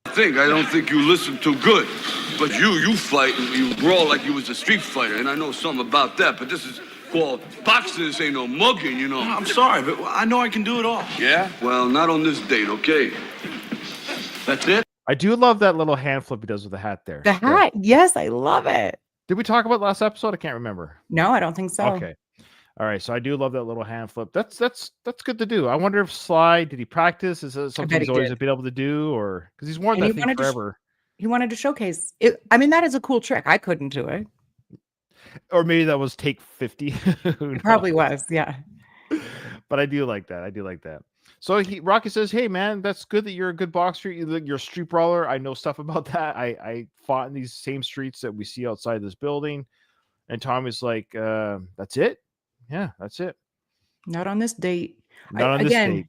I don't think you listen too good. But you fight and you brawl like you was a street fighter, and I know something about that, but this is called boxing. This ain't no mugging, you know. I'm sorry, but I know I can do it all. Yeah? Well, not on this date, okay? That's it? I do love that little hand flip he does with the hat there. The hat. Yes, I love it. Did we talk about last episode? I can't remember. No, I don't think so. Okay. All right. So I do love that little hand flip. That's good to do. I wonder if Sly, did he practice? Is it something he's always been able to do, or because he's worn that thing forever? He wanted to showcase it. I mean, that is a cool trick. I couldn't do it. Or maybe that was take 50. It probably was. Yeah. But I do like that. So Rocky says, "Hey man, that's good that you're a good boxer. You're a street brawler. I know stuff about that. I fought in these same streets that we see outside this building." And Tommy's like, "That's it? Yeah, that's it. Not on this date." Not on this date.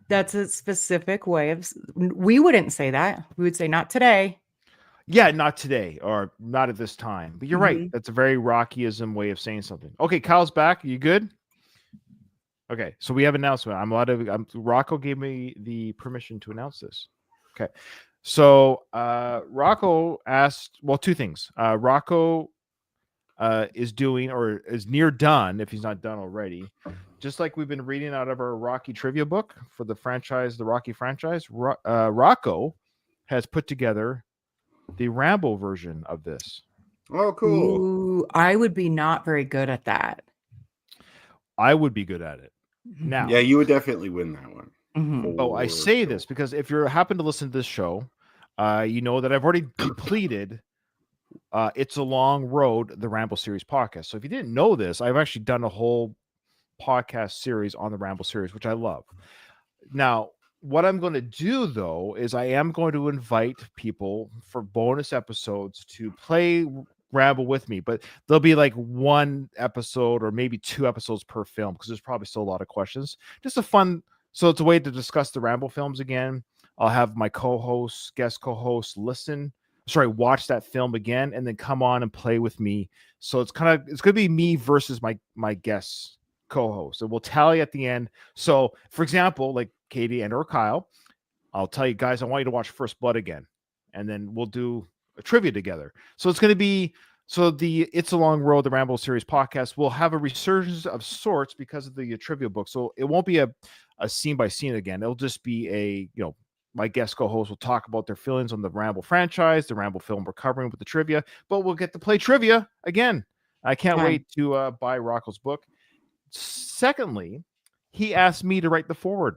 That's a specific way of. We wouldn't say that. We would say not today. Yeah, not today or not at this time. But you're right. That's a very Rockyism way of saying something. Okay, Kyle's back. You good? Okay, so we have an announcement. Rocco gave me the permission to announce this. Okay, so Rocco asked, well, two things. Rocco is doing, or is near done, if he's not done already, just like we've been reading out of our Rocky trivia book for the franchise, the Rocky franchise. Rocco has put together the Rambo version of this. Oh, cool. Ooh, I would be not very good at that. I would be good at it. Now, yeah, you would definitely win that one. Oh, I say this because if you happen to listen to this show, you know that I've already completed It's a Long Road, the Rambo series podcast. So if you didn't know this, I've actually done a whole podcast series on the Rambo series, which I love. Now, what I'm going to do, though, is I am going to invite people for bonus episodes to play Rambo with me, but there'll be like one episode or maybe 2 episodes per film because there's probably still a lot of questions. Just a fun, so it's a way to discuss the Rambo films again. I'll have my guest co-host watch that film again and then come on and play with me. So it's going to be me versus my guest co-host, and we'll tally at the end. So for example, like Katie and or Kyle, I'll tell you guys, I want you to watch First Blood again, and then we'll do a trivia together. So it's going to be, so the It's a Long Road, the Rambo series podcast will have a resurgence of sorts because of the trivia book. So it won't be a scene by scene again. It'll just be my guest co-host will talk about their feelings on the Rambo franchise, the Rambo film we're covering with the trivia, but we'll get to play trivia again. I can't wait to buy Rocco's book. Secondly, he asked me to write the foreword.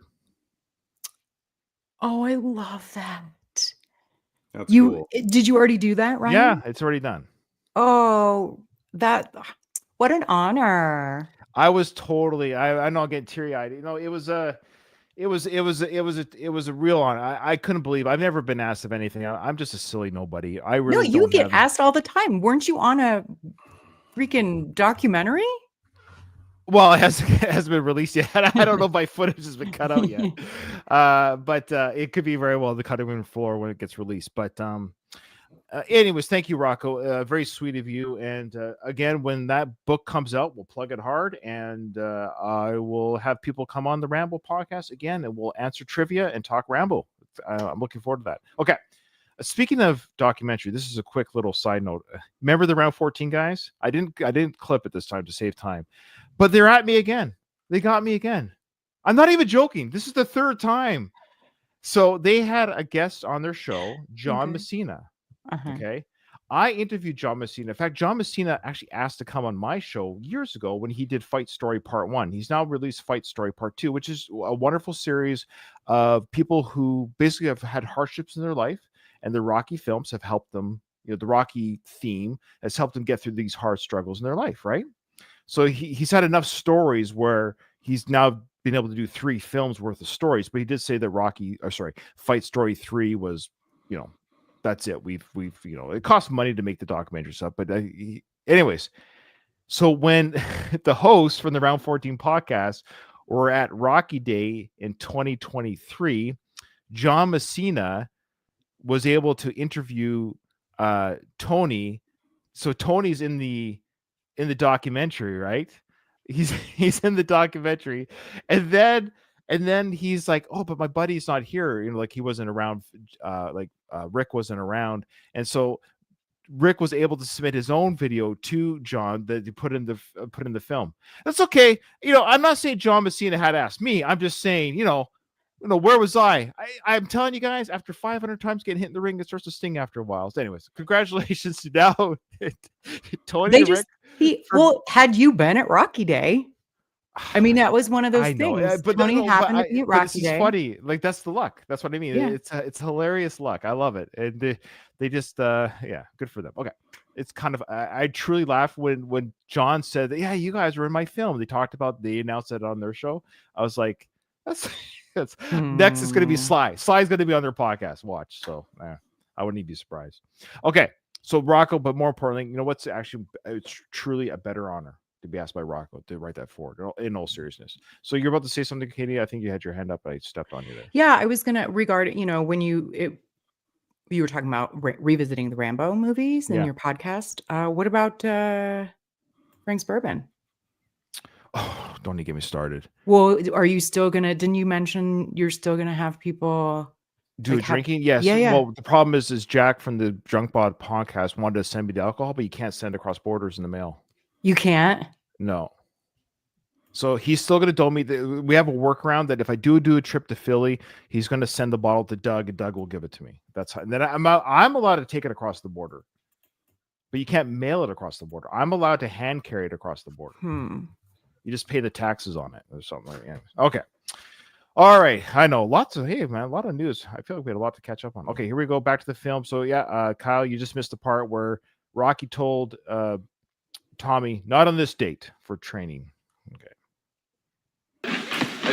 Oh, I love that. That's cool. Did you already do that, Ryan? Yeah, it's already done. Oh, what an honor. I was totally, I know I'm getting teary-eyed. It It was a real honor. I couldn't believe I've never been asked of anything. I'm just a silly nobody. I No, really you don't get have. asked all the time. Weren't you on a freaking documentary? Well, it hasn't been released yet. I don't know if my footage has been cut out yet. But it could be very well the cutting room floor when it gets released. But anyways, thank you, Rocco. Very sweet of you. And again, when that book comes out, we'll plug it hard, and I will have people come on the Ramble podcast again, and we'll answer trivia and talk Ramble. I'm looking forward to that. Okay. Speaking of documentary, this is a quick little side note. Remember the Round 14 guys? I didn't clip it this time to save time, but they're at me again. They got me again. I'm not even joking. This is the third time. So they had a guest on their show, John Okay. Messina. Uh-huh. Okay. I interviewed John Messina. In fact, John Messina actually asked to come on my show years ago when he did Fight Story Part 1. He's now released Fight Story Part 2, which is a wonderful series of people who basically have had hardships in their life, and the Rocky films have helped them. You know, the Rocky theme has helped them get through these hard struggles in their life, right? So he's had enough stories where he's now been able to do 3 films worth of stories. But he did say that Fight Story 3 was, you know, that's it. We've you know, it costs money to make the documentary stuff. But anyways, so when the hosts from the Round 14 podcast were at Rocky Day in 2023, John Messina was able to interview Tony. So Tony's in the documentary, right? He's in the documentary, and then he's like, oh, but my buddy's not here. You know, like he wasn't around. Rick wasn't around, and so Rick was able to submit his own video to John that he put in the film. That's okay. You know, I'm not saying John Messina had asked me. I'm just saying, you know, where was I? I'm telling you guys, after 500 times getting hit in the ring, it starts to sting after a while. So anyways, congratulations to now Tony They and just Rick. well, had you been at Rocky Day, I mean, that was one of those I know, things. but Tony happened to be at but this Rocky is Day. funny. Like, that's the luck. That's what I mean. Yeah. It's hilarious luck. I love it. And they just yeah, good for them. Okay. It's kind of I truly laughed when John said that, yeah, you guys were in my film. They announced it on their show. I was like, that's next is going to be Sly. Sly's going to be on their podcast. Watch. So I wouldn't even be surprised. Okay. So Rocco, but more importantly, you know what's actually, it's truly a better honor to be asked by Rocco to write that forward in all seriousness. So you're about to say something, Katie. I think you had your hand up, but I stepped on you there. Yeah, I was gonna regard, you know, when you were talking about revisiting the Rambo movies in Yeah. your podcast. What about Frank's Bourbon? Oh, don't even get me started. Well, are you still gonna? Didn't you mention you're still gonna have people Do like, drinking? Yes. Yeah. Well, the problem is Jack from the Drunk Bod podcast wanted to send me the alcohol, but you can't send across borders in the mail. You can't. No. So he's still going to tell me that we have a workaround that if I do a trip to Philly, he's going to send the bottle to Doug, and Doug will give it to me. That's how, and then I'm allowed to take it across the border, but you can't mail it across the border. I'm allowed to hand carry it across the border. You just pay the taxes on it or something like that. Okay. All right. I know a lot of news. I feel like we had a lot to catch up on. Okay, here we go. Back to the film. So yeah, Kyle, you just missed the part where Rocky told Tommy, not on this date for training. Okay.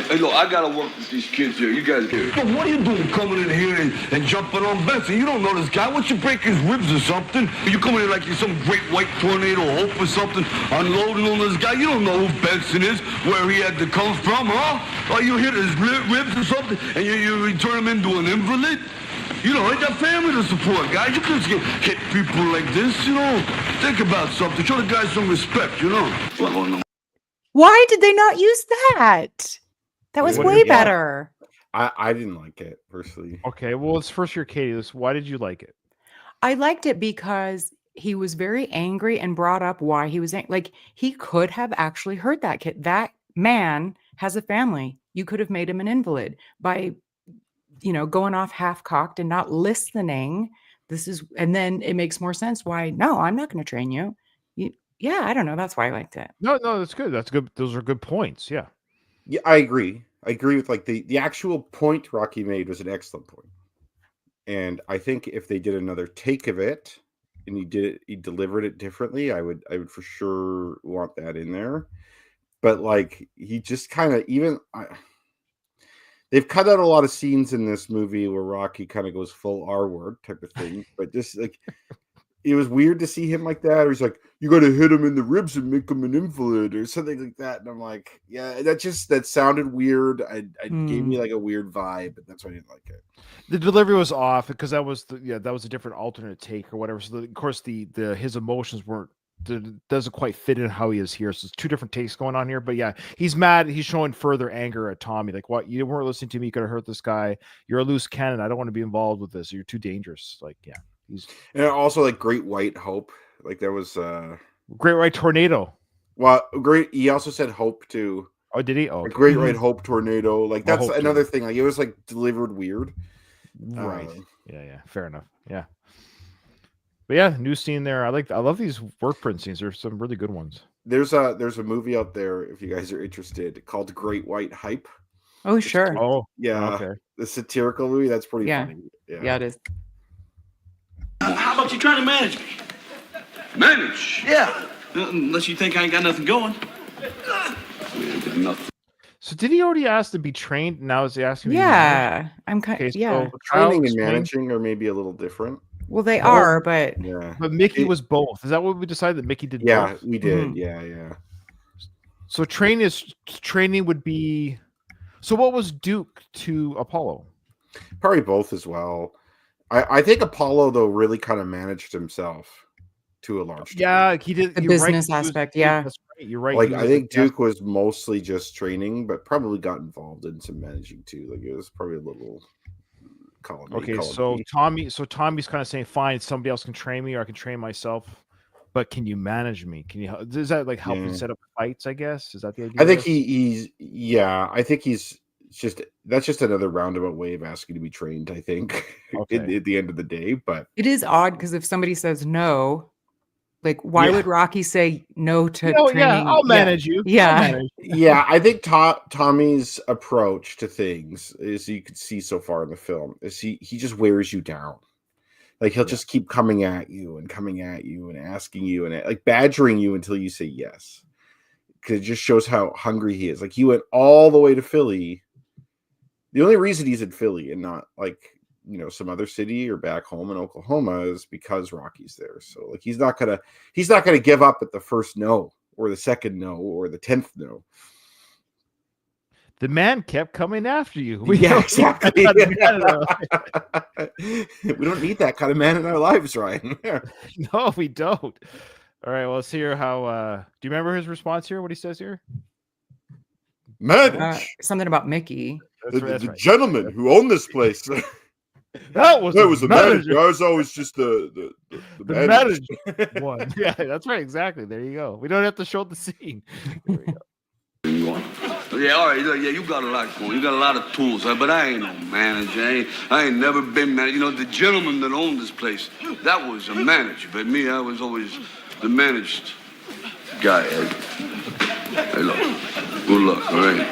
Hey, look, I gotta work with these kids here. You guys get it. What are you doing coming in here and jumping on Benson? You don't know this guy. Why don't you break his ribs or something? You coming in like you're some great white tornado hope or something, unloading on this guy. You don't know who Benson is, where he had to come from, huh? Or you hit his ribs or something, and you turn him into an invalid? You know, he got family to support, guys. You can't hit people like this, you know. Think about something. Show the guys some respect, you know. Why did they not use that? That was way better. I didn't like it personally. Okay, well, it's first year, Katie. Why did you like it? I liked it because he was very angry and brought up why he was like, he could have actually hurt that kid. That man has a family. You could have made him an invalid by, you know, going off half cocked and not listening. And then it makes more sense why, no, I'm not going to train you. Yeah, I don't know. That's why I liked it. No, that's good. That's good. Those are good points. Yeah. Yeah, I agree. I agree with like the actual point Rocky made was an excellent point. And I think if they did another take of it and he delivered it differently, I would for sure want that in there. But like he just kind of they've cut out a lot of scenes in this movie where Rocky kind of goes full R word type of thing. But just like it was weird to see him like that, or he's like, you got to hit him in the ribs and make him an invalid, or something like that. And I'm like, yeah, that sounded weird. I gave me like a weird vibe, but that's why I didn't like it. The delivery was off because that was a different alternate take or whatever. So of course the his emotions doesn't quite fit in how he is here. So it's two different takes going on here. But yeah, he's mad. He's showing further anger at Tommy. Like, what? You weren't listening to me. You could have hurt this guy. You're a loose cannon. I don't want to be involved with this. You're too dangerous. Like, yeah. And also like Great White Hope. Like there was Great White Tornado. Well, great. He also said Hope too. Oh, did he? Oh, okay. Great White Hope Tornado. Like that's another thing. Like it was like delivered weird. Right. Yeah. Fair enough. Yeah. But yeah, new scene there. I love these work print scenes. There's some really good ones. There's a movie out there if you guys are interested called Great White Hype. Oh, sure. Oh, yeah. Okay. The satirical movie. That's pretty funny. Yeah, it is. How about you try to manage me? Manage? Yeah. Unless you think I ain't got nothing going. Nothing. So did he already ask to be trained? Now is he asking? Yeah, I'm kind. Okay, yeah, so training and managing are maybe a little different. well, they are, but Yeah, but Mickey was both. Is that what we decided that Mickey did? yeah, both? we did. Yeah. So training would be. So what was Duke to Apollo? Probably both as well. I think Apollo though really kind of managed himself to a large degree. Yeah, he did the you're right, business he was- aspect. Yeah, that's right. You're right. Like he I was think the best- Duke was mostly just training, but probably got involved in some managing too. Like it was probably a little column A, Okay, column so B. Tommy's kind of saying, fine, somebody else can train me, or I can train myself. But can you manage me? Can you? Is that like helping set up fights? I guess is that the idea? I think I think he's just that's just another roundabout way of asking to be trained. I think Okay. at the end of the day, but it is odd because if somebody says no, like why would Rocky say no to Oh training? yeah, I'll manage you. Yeah. I'll manage you. yeah, I think Tommy's approach to things is you could see so far in the film is he just wears you down. Like he'll just keep coming at you and asking you and like badgering you until you say yes. Because it just shows how hungry he is. Like he went all the way to Philly. The only reason he's in Philly and not like some other city or back home in Oklahoma is because Rocky's there. So like he's not gonna give up at the first no or the second no or the 10th no. The man kept coming after you. Yeah, exactly. We don't need that kind of man in our lives, Ryan. No, we don't. All right, well, let's hear how. Do you remember his response here? What he says here? Something about Mickey. That's The right. gentleman who owned this place. That was the manager. I was always just the manager one. Yeah, that's right. Exactly. There you go. We don't have to show the scene. There we go. Yeah, all right. Yeah, you got a lot going. You got a lot of tools, but I ain't no manager. I ain't never been manager. The gentleman that owned this place, that was a manager. But me, I was always the managed guy. Hey, look. Good luck, all right?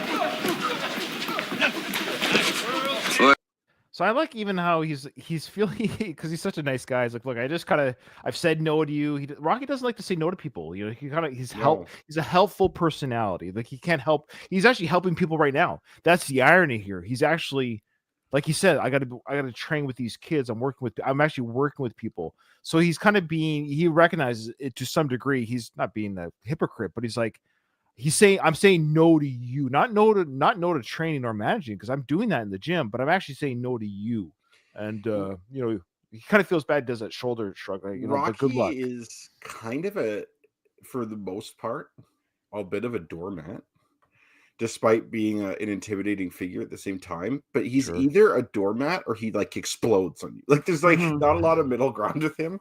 So I like even how he's feeling because he's such a nice guy. He's like, look, I've said no to you. Rocky doesn't like to say no to people. He's a helpful personality. Like he can't help. He's actually helping people right now. That's the irony here. He's actually, like he said, I got to train with these kids. I'm actually working with people. So he's kind of he recognizes it to some degree. He's not being a hypocrite, but he's like, I'm saying no to you, not no to training or managing, because I'm doing that in the gym, but I'm actually saying no to you. And he kind of feels bad, does that shoulder shrug, like, Rocky but good luck. is kind of for the most part, a bit of a doormat, despite being an intimidating figure at the same time. But he's either a doormat or he like explodes on you. Like there's like not a lot of middle ground with him.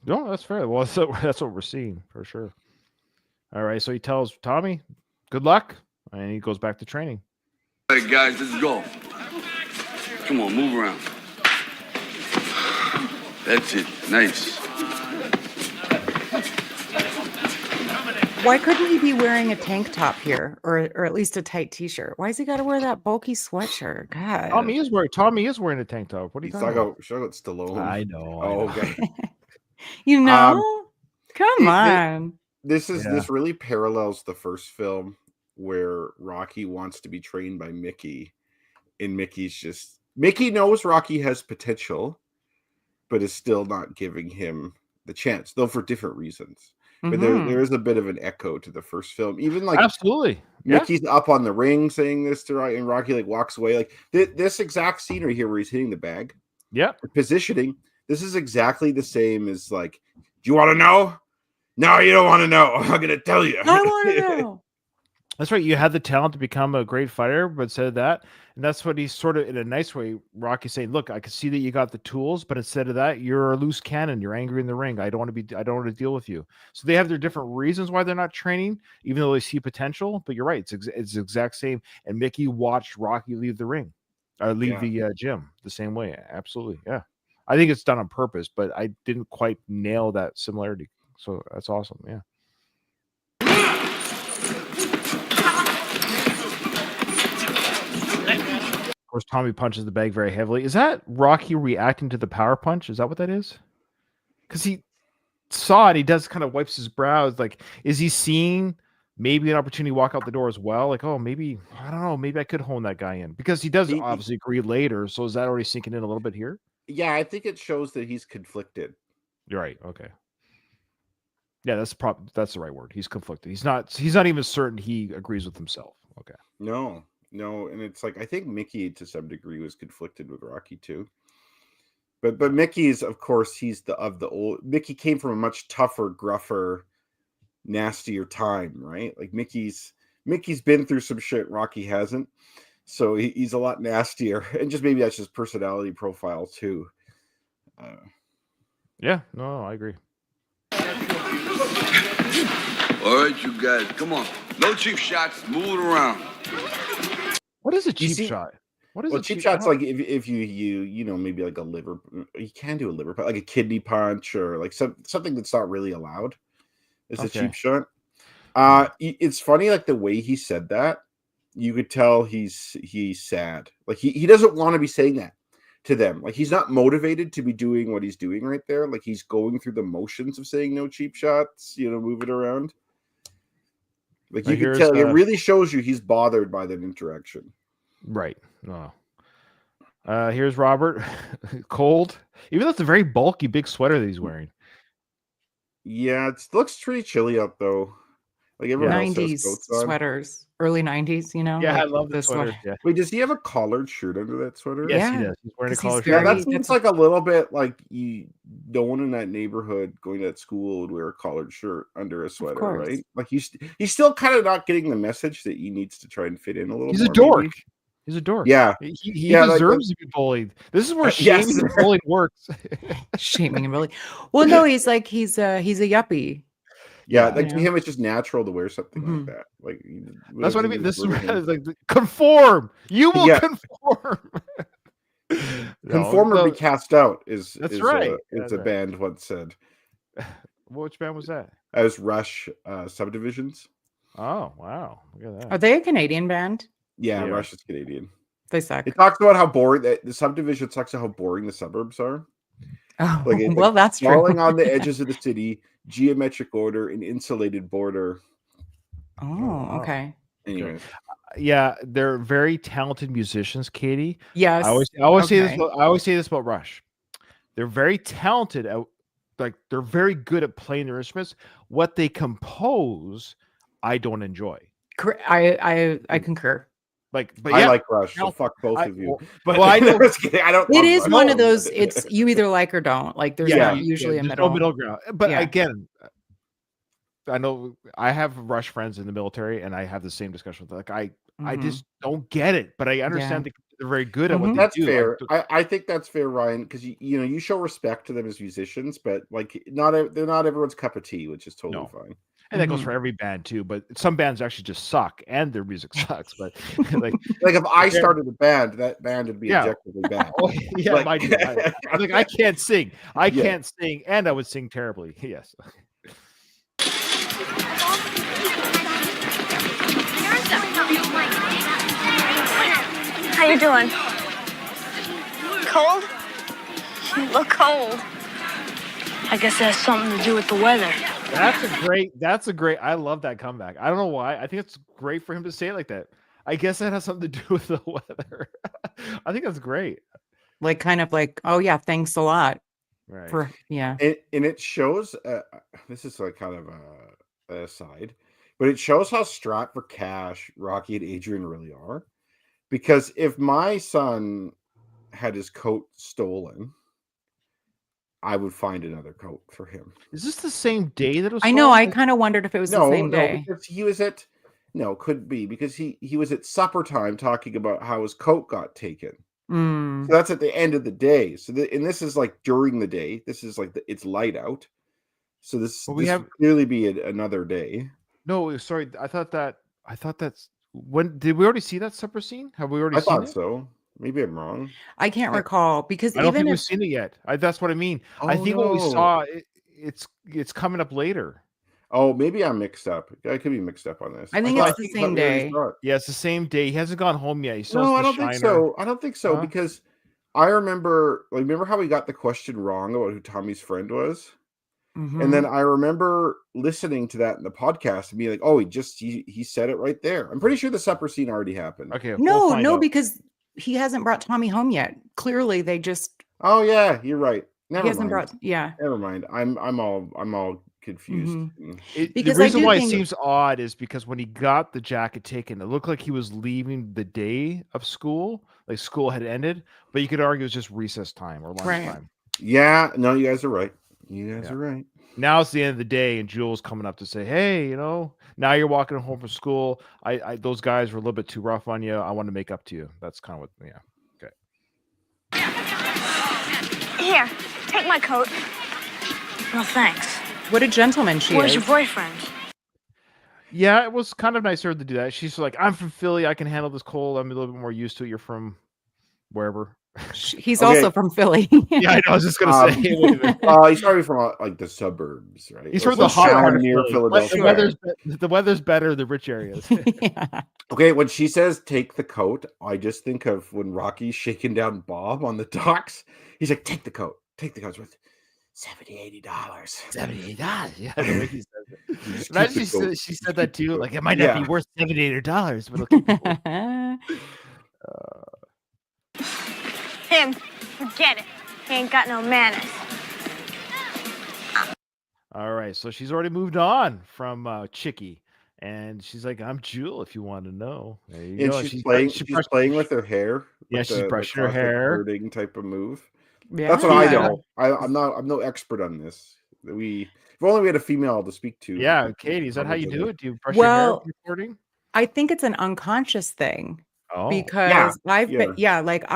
No, that's fair. Well, that's what we're seeing for sure. All right, so he tells Tommy, good luck, and he goes back to training. All right, guys, let's go. Come on, move around. That's it. Nice. Why couldn't he be wearing a tank top here, or at least a tight T-shirt? Why has he got to wear that bulky sweatshirt? God, Tommy is wearing a tank top. What are you talking about? Shout out Stallone. I know. Oh, okay. Come on. This really parallels the first film where Rocky wants to be trained by Mickey, and Mickey knows Rocky has potential, but is still not giving him the chance, though for different reasons. But there is a bit of an echo to the first film. Even like Absolutely. Yeah. Mickey's up on the ring saying this to Rocky, and Rocky like walks away. Like this exact scene right here where he's hitting the bag. Yeah. The positioning. This is exactly the same as like, do you want to know? No, you don't want to know. I'm gonna tell you. I want to know. That's right. You had the talent to become a great fighter, but said that. And that's what he's sort of in a nice way. Rocky's saying, look, I can see that you got the tools, but instead of that, you're a loose cannon. You're angry in the ring. I don't want to deal with you. So they have their different reasons why they're not training, even though they see potential. But you're right. It's the exact same. And Mickey watched Rocky leave the ring, leave the gym the same way. Absolutely. Yeah. I think it's done on purpose, but I didn't quite nail that similarity. So that's awesome. Yeah. Of course, Tommy punches the bag very heavily. Is that Rocky reacting to the power punch? Is that what that is? Because he saw it. He does kind of wipes his brows. Like, is he seeing maybe an opportunity to walk out the door as well? Like, oh, maybe, I don't know. Maybe I could hone that guy in. Because he does obviously agree later. So is that already sinking in a little bit here? Yeah, I think it shows that he's conflicted. You're right. Okay. Yeah, that's the right word. He's conflicted. He's not even certain he agrees with himself. Okay. No, and it's like I think Mickey to some degree was conflicted with Rocky too. But Mickey's, of course, he's the old Mickey came from a much tougher, gruffer, nastier time, right? Like Mickey's been through some shit Rocky hasn't. So he's a lot nastier, and just maybe that's his personality profile too. Yeah, no, I agree. All right, you guys, come on. No cheap shots. Move it around. What is a cheap shot? What is Well, a cheap shots like if you know maybe like a liver, you can do a liver punch, like a kidney punch or like something that's not really allowed is a cheap shot. It's funny, like the way he said that, you could tell he's sad. Like he doesn't want to be saying that to them. Like he's not motivated to be doing what he's doing right there. Like he's going through the motions of saying no cheap shots, move it around. Like you can tell, it really shows you he's bothered by that interaction. Right. No. Here's Robert. Cold. Even though it's a very bulky, big sweater that he's wearing. Yeah, it looks pretty chilly out though. Like everyone else has 90s coats on. sweaters, early 90s, Yeah, like I love the sweater. Yeah. Wait, does he have a collared shirt under that sweater? Yes, he does. He's wearing a 'Cause he's collared Yeah, shirt. that seems like a little bit like no one in that neighborhood going to that school would wear a collared shirt under a sweater, course. right? Like he's still kind of not getting the message that he needs to try and fit in a little. He's a more, dork. maybe. He's a dork. Yeah, He Yeah, like deserves to be bullied. This is where Yes. shaming and bullying works. shaming and really. Well, no, he's a yuppie. yeah. Yeah. Like to him, it's just natural to wear something like that. Like That's what I mean. This is where like conform. You will Yeah. conform. conform or be cast out is right. It's a band once said. Which band was that? As Rush Subdivisions. Oh wow! Look at that. Are they a Canadian band? Yeah, Yeah. Rush is Canadian. They suck. It talks about how boring the subdivision talks about how boring the suburbs are. Oh, Like it's well, that's true. falling on the edges of the city, geometric order, and insulated border. Oh, okay. Anyways, Yeah, they're very talented musicians, Katie. Yes. I always say this. Okay. I always say this about Rush. They're very talented at, like they're very good at playing their instruments. What they compose, I don't enjoy. I concur. Like, but I yeah, like Rush. So no, fuck both I- of you. well, well, I know- I don't. It love is Rush. one of those. It's you either like or don't. Like there's Yeah, not usually a there's middle. no middle ground. But Yeah. again, I know I have Rush friends in the military, and I have the same discussion with them. Like I Mhm. just don't get it, but I understand they're very good at what Mhm. they That's do. fair. Like, I think that's fair, Ryan, because you show respect to them as musicians, but like they're not everyone's cup of tea, which is totally No. fine. and that goes Mhm. for every band too. But some bands actually just suck, and their music sucks. But like, Like if I Yeah. started a band, that band would be Yeah. objectively bad. oh, yeah, Like- mine do. I'm like, I can't sing. I Yeah. can't sing, and I would sing terribly. Yes. How you doing? Cold? You look cold. I guess it has something to do with the weather. That's a great. I love that comeback. I don't know why. I think it's great for him to say it like that. I guess that has something to do with the weather. I think that's great. Like kind of like, oh yeah, thanks a lot Right. for yeah. And it shows. This is like kind of a aside, but it shows how strapped for cash Rocky and Adrian really are. Because if my son had his coat stolen, I would find another coat for him. Is this the same day that it was? I know. I filmed? kind of wondered if it was the same day. because he was at could be because he was at supper time talking about how his coat got taken. Mm. So that's at the end of the day. So and this is like during the day. This is like it's light out. So this Well, we this have- would clearly be another day. No, sorry. I thought that's when did we already see that supper scene? Have we already I seen thought it? so. Maybe I'm wrong. I can't recall because I don't think even we've if seen it yet. That's what I mean. I Oh, think what we no. saw it's coming up later. Oh, maybe I'm mixed up. I could be mixed up on this. I think thought- it's the thought same we already day. saw it. Yeah, it's the same day. He hasn't gone home yet. He still No, has I the don't think shiner. so. I don't think so Huh? because I remember how we got the question wrong about who Tommy's friend was. And then I remember listening to that in the podcast and being like, "Oh, he said it right there." I'm pretty sure the supper scene already happened. Okay. no, we'll find no, out. because he hasn't brought Tommy home yet. Clearly, they just Oh yeah, you're right. Never he hasn't mind. brought. Yeah, Never mind. I'm all confused. Because the I reason do why think- it seems odd is because when he got the jacket taken, it looked like he was leaving the day of school, like school had ended. But you could argue it was just recess time or Right. lunchtime. Yeah, no, you guys are right. You guys Yeah. are right. Now it's the end of the day, and Jules coming up to say, "Hey, now you're walking home from school. I those guys were a little bit too rough on you. I want to make up to you." That's kind of what. Yeah. Here, take my coat. No thanks. what a gentleman she Where's is. your boyfriend? Yeah, it was kind of nice of her to do that. She's like, "I'm from Philly. I can handle this cold. I'm a little bit more used to it. You're from wherever." He's Okay. also from Philly. Yeah, I know. I was just gonna Um, say. wait a minute. He's probably from like the suburbs, right? He's Or from the some hot town part of near Philly. Philadelphia. The weather's better than rich areas. Yeah. Okay, when she says take the coat, I just think of when Rocky's shaking down Bob on the docks. He's like, take the coat. Take the coat. It's worth $70, $80. $78. Yeah, the way he says it. Just keep Imagine the coat. she said that too. Like it might not be Yeah. worth $78, but it'll keep it cool. Him. Forget it. He ain't got no manners. All right, so she's already moved on from Chicky, and she's like, "I'm Jewel, if you want to know." There you And go. she's playing. she She's brushed- playing with her hair. Yeah, like she's the brushing her classic hair. herding type of move. Yeah. That's what I Yeah. know. I'm no expert on this. If only we had a female to speak to. Yeah, Katie, is that how you do it? Do you brush Well, your hair recording? I think it's an unconscious thing Oh, because I've been, yeah. like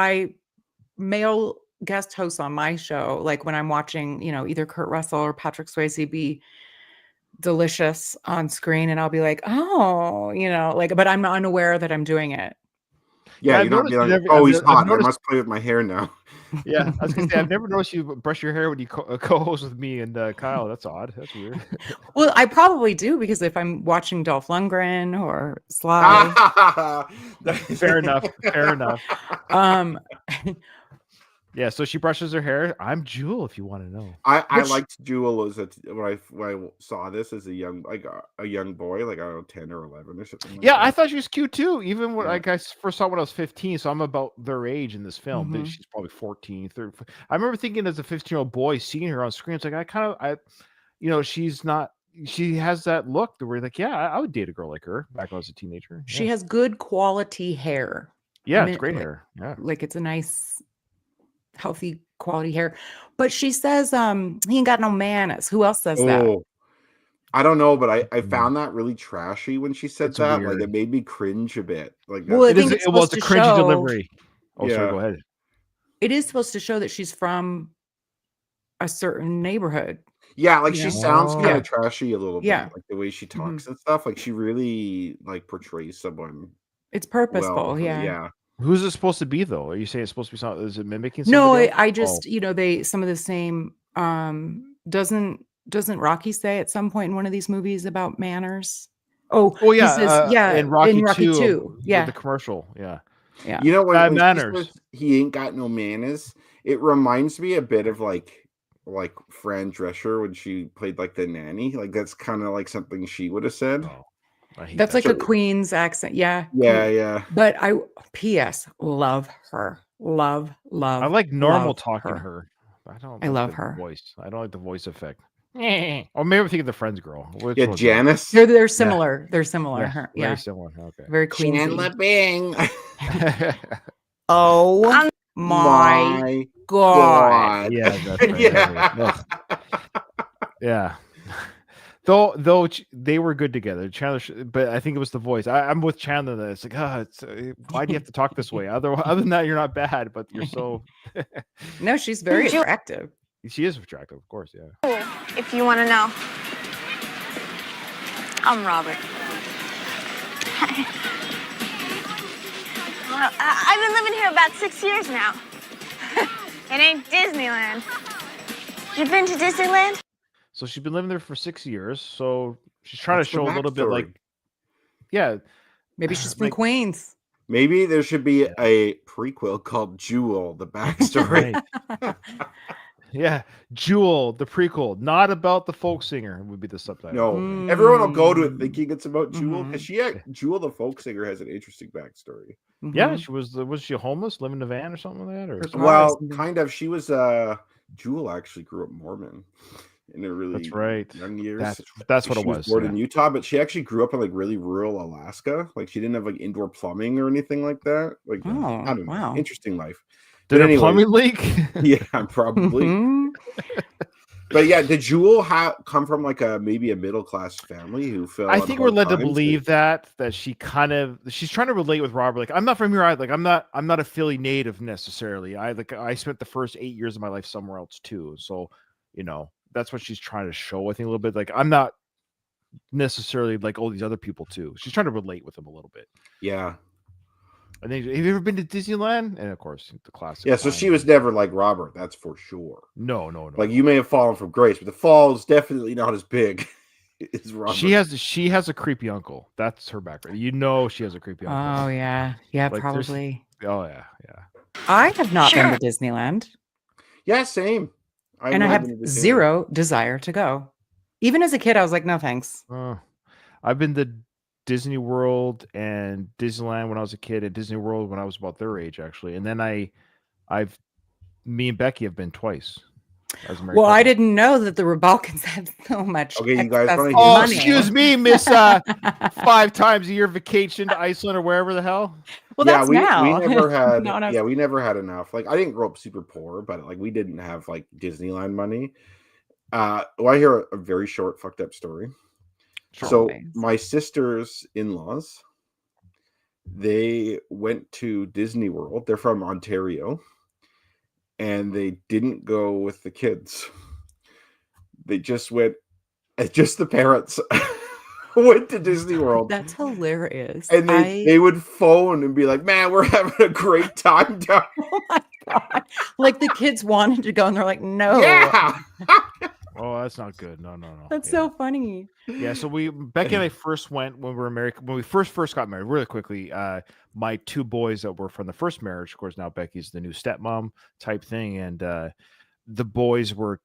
male guest hosts on my show, like when I'm watching, either Kurt Russell or Patrick Swayze be delicious on screen, and I'll be like, oh, but I'm unaware that I'm doing it. Yeah, I've you're not noticed being you like, never- oh, I've he's no- I've hot. I noticed- must play with my hair now. yeah. I was gonna say I've never noticed you brush your hair when you co-host with me and Kyle. That's odd. That's weird. Well, I probably do because if I'm watching Dolph Lundgren or Sly, Fair enough. Fair enough. um, Yeah. So she brushes her hair. I'm Jewel, if you want to know. I Which- liked Jewel as when I saw this as a young boy, like I don't know, 10 or 11 or something. Yeah, like I that. thought she was cute too. Even when Yeah. like I first saw when I was 15, so I'm about their age in this film. Mhm. She's probably 14, 13. I remember thinking as a 15-year-old boy seeing her on screen, it's like she's not. She has that look that we're like, yeah, I would date a girl like her back when I was a teenager. she Yeah, has good quality hair. yeah, mi- it's great like- hair. Yeah, Like it's a nice, healthy quality hair. But she says, he ain't got no manners. Who else says that? Oh, I don't know, but I Mm. found that really trashy when she said It's that. weird. Like it made me cringe a bit. Like Well, I it think is. it's Well, it's supposed a to cringy show- delivery. Oh, sorry. Yeah. Go ahead. It is supposed to show that she's from a certain neighborhood. yeah, like Yeah. she sounds Oh. kind Yeah. of trashy a little bit. Yeah. Like the way she Mhm. talks and stuff. Like she really like portrays someone It's purposeful. well. Yeah. Who's it supposed to be though? Are you saying it's supposed to be something? Is it mimicking? No, somebody else? I just, they some of the same. Doesn't Rocky say at some point in one of these movies about manners? Oh, Oh he yeah, says, in Rocky, 2, 2. with Yeah, the commercial. Yeah, yeah. You know Bad when she manners. says he ain't got no manners, it reminds me a bit of like like Fran Drescher when she played like the nanny. Like that's kind of like something she would have said. Oh, I hate That's that like a shit. Queen's accent. Yeah. Yeah, yeah. But P.S. love her. Love. I like normal love talking her. I don't. I like love the her. voice. I don't like the voice effect. Or maybe I'm thinking the Friends girl. Which Yeah, was it? Janice. They're similar. They're similar. Yeah, Her- very Yeah. similar. Okay. Very Queensy. Chandler Bing. Oh my God. Yeah, that's right. Yeah. Yeah. Though they were good together, Chandler. But I think it was the voice. I'm with Chandler. That it's like, why do you have to talk this way? Other than that, you're not bad, but you're so. No, she's very attractive. She is attractive, of course. Yeah. If you want to know. I'm Robert. Well, I've been living here about 6 years now. It ain't Disneyland. You been to Disneyland? So she's been living there for 6 years. So she's trying What's to the show a little bit, backstory? like, yeah, Maybe she's from like- Queens. Maybe there should be a prequel called Jewel, the backstory. Right. Yeah, Jewel, the prequel, not about the folk singer, would be the subtitle. No, everyone will go to it Mm. thinking it's about Jewel because Jewel, the folk singer, has an interesting backstory. Yeah, Mhm. was she homeless, living in a van or something like that? Or Her something? Well, something. kind of. She was Jewel actually grew up Mormon in her really That's right. young years. That's what She it was. born yeah. in Utah, but she actually grew up in like really rural Alaska. Like she didn't have like indoor plumbing or anything like that. Like Oh, I don't know. wow. Interesting life. Did But a anyways- plumbing leak? Yeah, probably. Mhm. But yeah, did Jewel come from like maybe a middle class family who fell? I on think we're hard led to times? believe that she's trying to relate with Robert. Like, I'm not from here. I'm not a Philly native necessarily. I spent the first 8 years of my life somewhere else too. So, that's what she's trying to show. I think a little bit like I'm not necessarily like all these other people too. She's trying to relate with them a little bit. Yeah, And then, have you ever been to Disneyland? And of course, the classic. yeah. So line. she was never like Robert. That's for sure. No. Like you may have fallen from grace, but the fall is definitely not as big as Robert. She has a creepy uncle. That's her background. She has a creepy uncle. Oh yeah. Yeah, Like, there's- probably. Oh yeah. I have not Sure. been to Disneyland. Yeah, same. And I not have been to Disneyland. zero desire to go. Even as a kid, I was like, no thanks. I've been to Disney World and Disneyland when I was a kid, and Disney World when I was about their age, actually. And then me and Becky have been twice. As a married Well, I couple. didn't know that the Rebalkans had so much. Okay, you guys excess wanna hear Oh, money. excuse me, Miss 5 times a year vacation to Iceland or wherever the hell. Well, yeah, that's we now. never had. Not when I was- Yeah, we never had enough. Like I didn't grow up super poor, but like we didn't have like Disneyland money. Well, I hear a very short fucked up story. So Always. my sister's in-laws, they went to Disney World. They're from Ontario, and they didn't go with the kids. They just went. Just the parents went to Disney World. That's hilarious. And they would phone and be like, "Man, we're having a great time down." Oh my god! Like the kids wanted to go, and they're like, "No." Yeah. Oh, that's not good. No. That's Yeah. so funny. Yeah, so Becky and I first went when we were married. When we first got married, really quickly, my 2 boys that were from the first marriage, of course, now Becky's the new stepmom type thing, and the boys were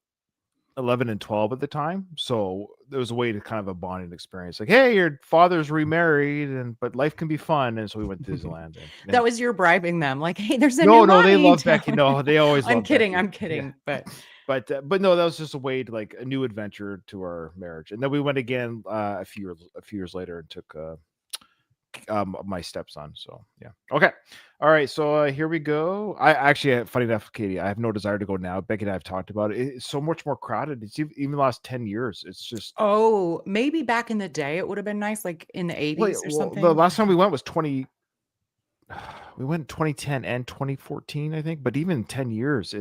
11 and 12 at the time, so there was a way to kind of a bonding experience. Like, hey, your father's remarried, but life can be fun, and so we went to Disneyland. And That was your bribing them. Like, hey, there's a no, new they mommy love in Becky. town. No, they always. I'm love kidding. Becky. I'm Yeah. kidding. But no, that was just a way to like a new adventure to our marriage. And then we went again a few years later and took my stepson. So yeah, okay, all right. So here we go. I actually, funny enough, Katie, I have no desire to go now. Becky and I have talked about it. It's so much more crowded. It's even the last 10 years. It's just Oh, maybe back in the day it would have been nice, like in the 80s Wait, or something. the last time we went was 20. We went in 2010 and 2014, I think. But even 10 years,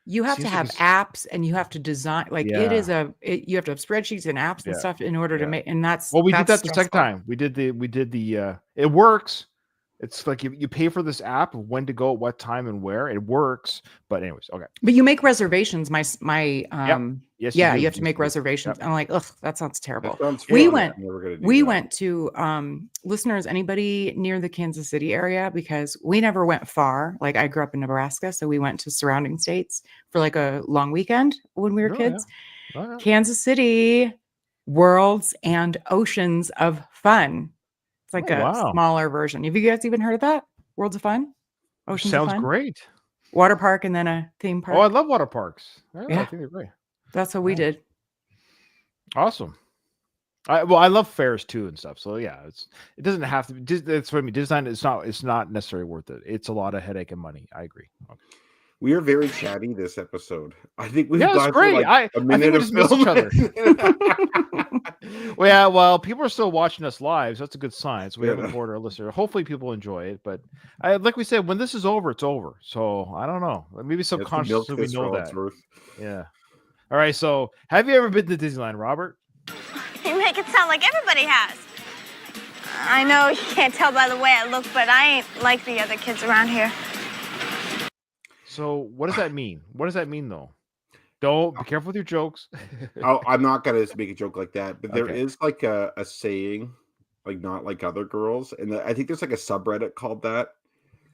You have to seems like have it's- apps, and you have to design. Like Yeah. you have to have spreadsheets and apps and Yeah. stuff in order to Yeah. make. And that's Well, we did that's that the second stressful. time. We did the. It works, It's like you pay for this app of when to go, at what time, and where. It works, but anyways, okay. But you make reservations. Yes, Yes, you have to make reservations. Yep. I'm like, ugh, that sounds terrible. That sounds We fun. went- I'm never gonna do We that. went to listeners, anybody near the Kansas City area, because we never went far. Like I grew up in Nebraska, so we went to surrounding states for like a long weekend when we were Oh, yeah. kids. Oh, yeah. Kansas City, worlds and oceans of fun. It's like Oh, a wow. smaller version. Have you guys even heard of that? Worlds of Fun? Oceans of Sounds Fun? great. Water park and then a theme park. Oh, I love water parks. I Yeah. think they're great. That's what we Yeah. did. Awesome. I love fairs too and stuff. So yeah, it doesn't have to be. That's what I mean. Design it's not necessarily worth it. It's a lot of headache and money. I agree. Okay. We are very chatty this episode. I think we've Yeah, it's gone great. for like I a think minute we of just miss each other. Well, yeah, well, people are still watching us live, so that's a good sign. So we Yeah. haven't bored our listeners. Hopefully, people enjoy it. But like we said, when this is over, it's over. So I don't know. Maybe It's the milk subconsciously we kiss for know all it's that. worth. Yeah. All right. So, have you ever been to Disneyland, Robert? You make it sound like everybody has. I know you can't tell by the way I look, but I ain't like the other kids around here. So, what does that mean? What does that mean, though? Don't be careful with your jokes. I'm not gonna make a joke like that, but there Okay. is like a saying, like not like other girls, and I think there's like a subreddit called that,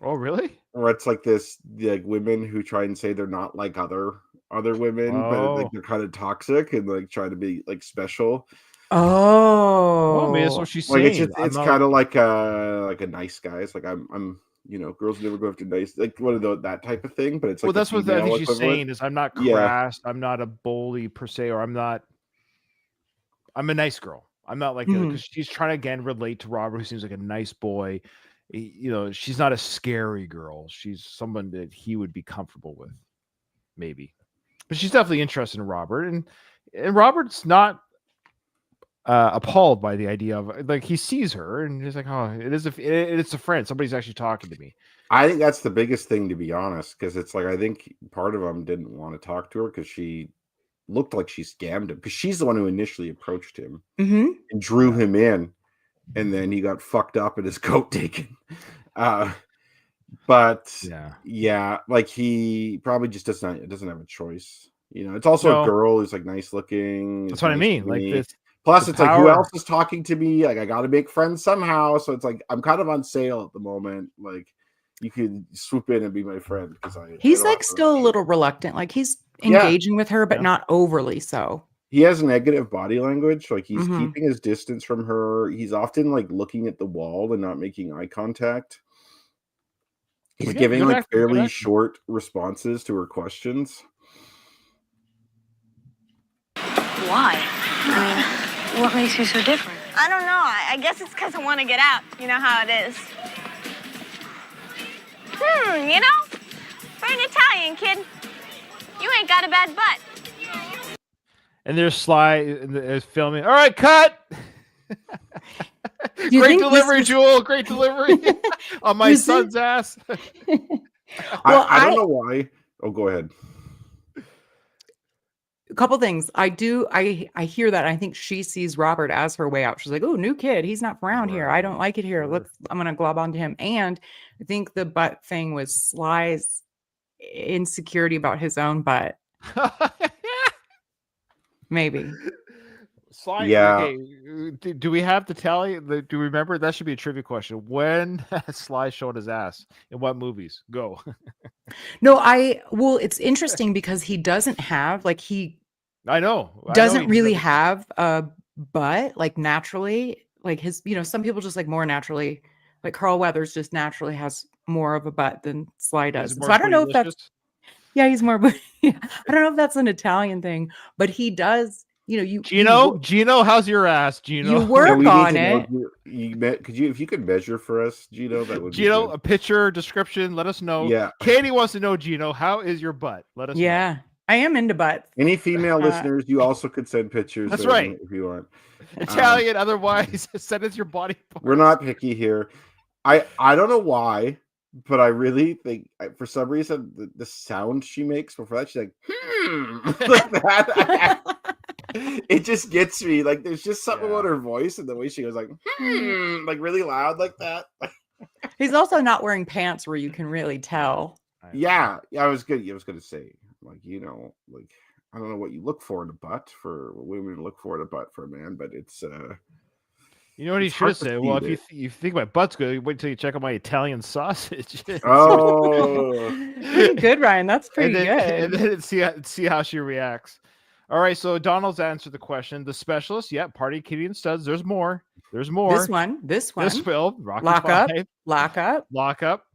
Oh, really? where it's like this like women who try and say they're not like other women, but like Oh. they're kind of toxic and like try to be like special. Oh, Well, maybe that's what she's Like saying. it's just I'm it's not- kind of like a nice guy. It's like I'm girls never go after nice, like one of that type of thing. But it's like well, the that's what I think female she's equivalent. saying is I'm not Yeah. crass. I'm not a bully per se, or I'm a nice girl. I'm not like Mhm. because she's trying to again relate to Robert, who seems like a nice boy. She's not a scary girl. She's someone that he would be comfortable with, maybe. But she's definitely interested in Robert, and Robert's not appalled by the idea of like he sees her and he's like, oh, it's a friend. Somebody's actually talking to me. I think that's the biggest thing, to be honest, because it's like I think part of them didn't want to talk to her because she looked like she scammed him, because she's the one who initially approached him hmm and drew him in, and then he got fucked up and his coat taken. But yeah, like he probably just doesn't have a choice. It's also No. a girl who's like nice looking. That's is what I nice mean. to Like me. this. Plus, the it's like, who power- else is talking to me? Like, I got to make friends somehow. So it's like, I'm kind of on sale at the moment. Like, you could swoop in and be my friend because He's don't like have to- still a little reluctant. Like he's Yeah. engaging with her, but Yeah. not overly so. He has negative body language. Like, he's Mhm. keeping his distance from her. He's often like looking at the wall and not making eye contact. He's Well, yeah, giving good like acting, good fairly acting. short responses to her questions. Why? I mean, what makes you so different? I don't know. I guess it's because I want to get out. You know how it is. For an Italian kid, you ain't got a bad butt. And there's Sly and there's filming. All right, cut. you Great think this delivery, was- Jewel. Great delivery on my You see- son's ass. Well, I don't know why. Oh, go ahead. A couple things. I hear that. I think she sees Robert as her way out. She's like, oh, new kid. He's not around here. I don't like it here. Sure. I'm gonna glob onto him. And I think the butt thing was Sly's insecurity about his own butt. Maybe. Sly, Yeah. okay, do we have to tally? Do we remember? That should be a trivia question. When has Sly showed his ass? In what movies? Go. No, well, it's interesting because he doesn't have he I know. doesn't really have a butt like naturally. Like his, some people just like more naturally, like Carl Weathers just naturally has more of a butt than Sly does. So I don't know if that's he's more. Yeah, I don't know if that's an Italian thing, but he does. Gino, how's your ass, Gino? You work we need on to it. know if you could measure for us, Gino, that would be Gino, good. a picture description. Let us know. Yeah. Katie wants to know, Gino, how is your butt? Let us know. Yeah, I am into butts. Any female listeners, you also could send pictures. That's of right. them if you want. Italian, otherwise, send us your body part. We're not picky here. I don't know why, but I really think for some reason the sound she makes before that, she's like, like that. It just gets me. Like, there's just something about her voice and the way she goes like, like really loud like that. He's also not wearing pants where you can really tell. Yeah, I was gonna say, like, like, I don't know what you look for in a butt for women look for in a butt for a man, but it's You know what he it's should have hard to said? see Well, if it. you think my butt's good, wait till you check out my Italian sausage. Oh, Pretty good, Ryan. That's pretty and good. then see how she reacts. All right, so Donald's answered the question. The Specialist, yeah, Party, Kitty, and Studs. There's more. There's more. This one. This film, Rocky Lock V, up. Lock up. Lock Up.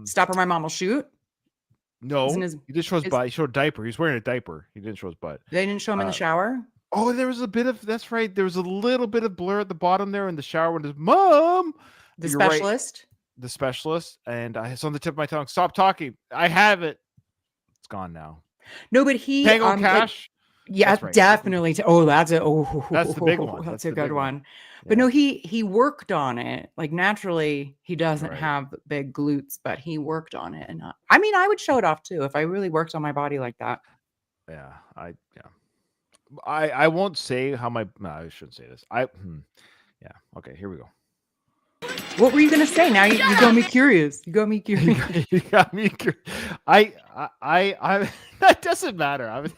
Stop or my mom will shoot. No, Isn't his- he did show his butt. He showed a diaper. He's wearing a diaper. He didn't show his butt. They didn't show him in the shower. Oh, there was a bit of that's right. There was a little bit of blur at the bottom there in the shower when his mom. The You're right. Specialist. The Specialist, and it's on the tip of my tongue. Stop talking. I have it. It's gone now. No, but he Tango like, Cash. yeah, That's right. definitely. That's That's the big one. That's That's a the good big one. one. But Yeah. no, he worked on it. Like naturally, he doesn't Right. have big glutes, but he worked on it. And I mean, I would show it off too if I really worked on my body like that. Yeah, I won't say how my. No, I shouldn't say this. Yeah. Okay. Here we go. What were you gonna say? Now you got me curious. You got me curious. You got me. I. That doesn't matter.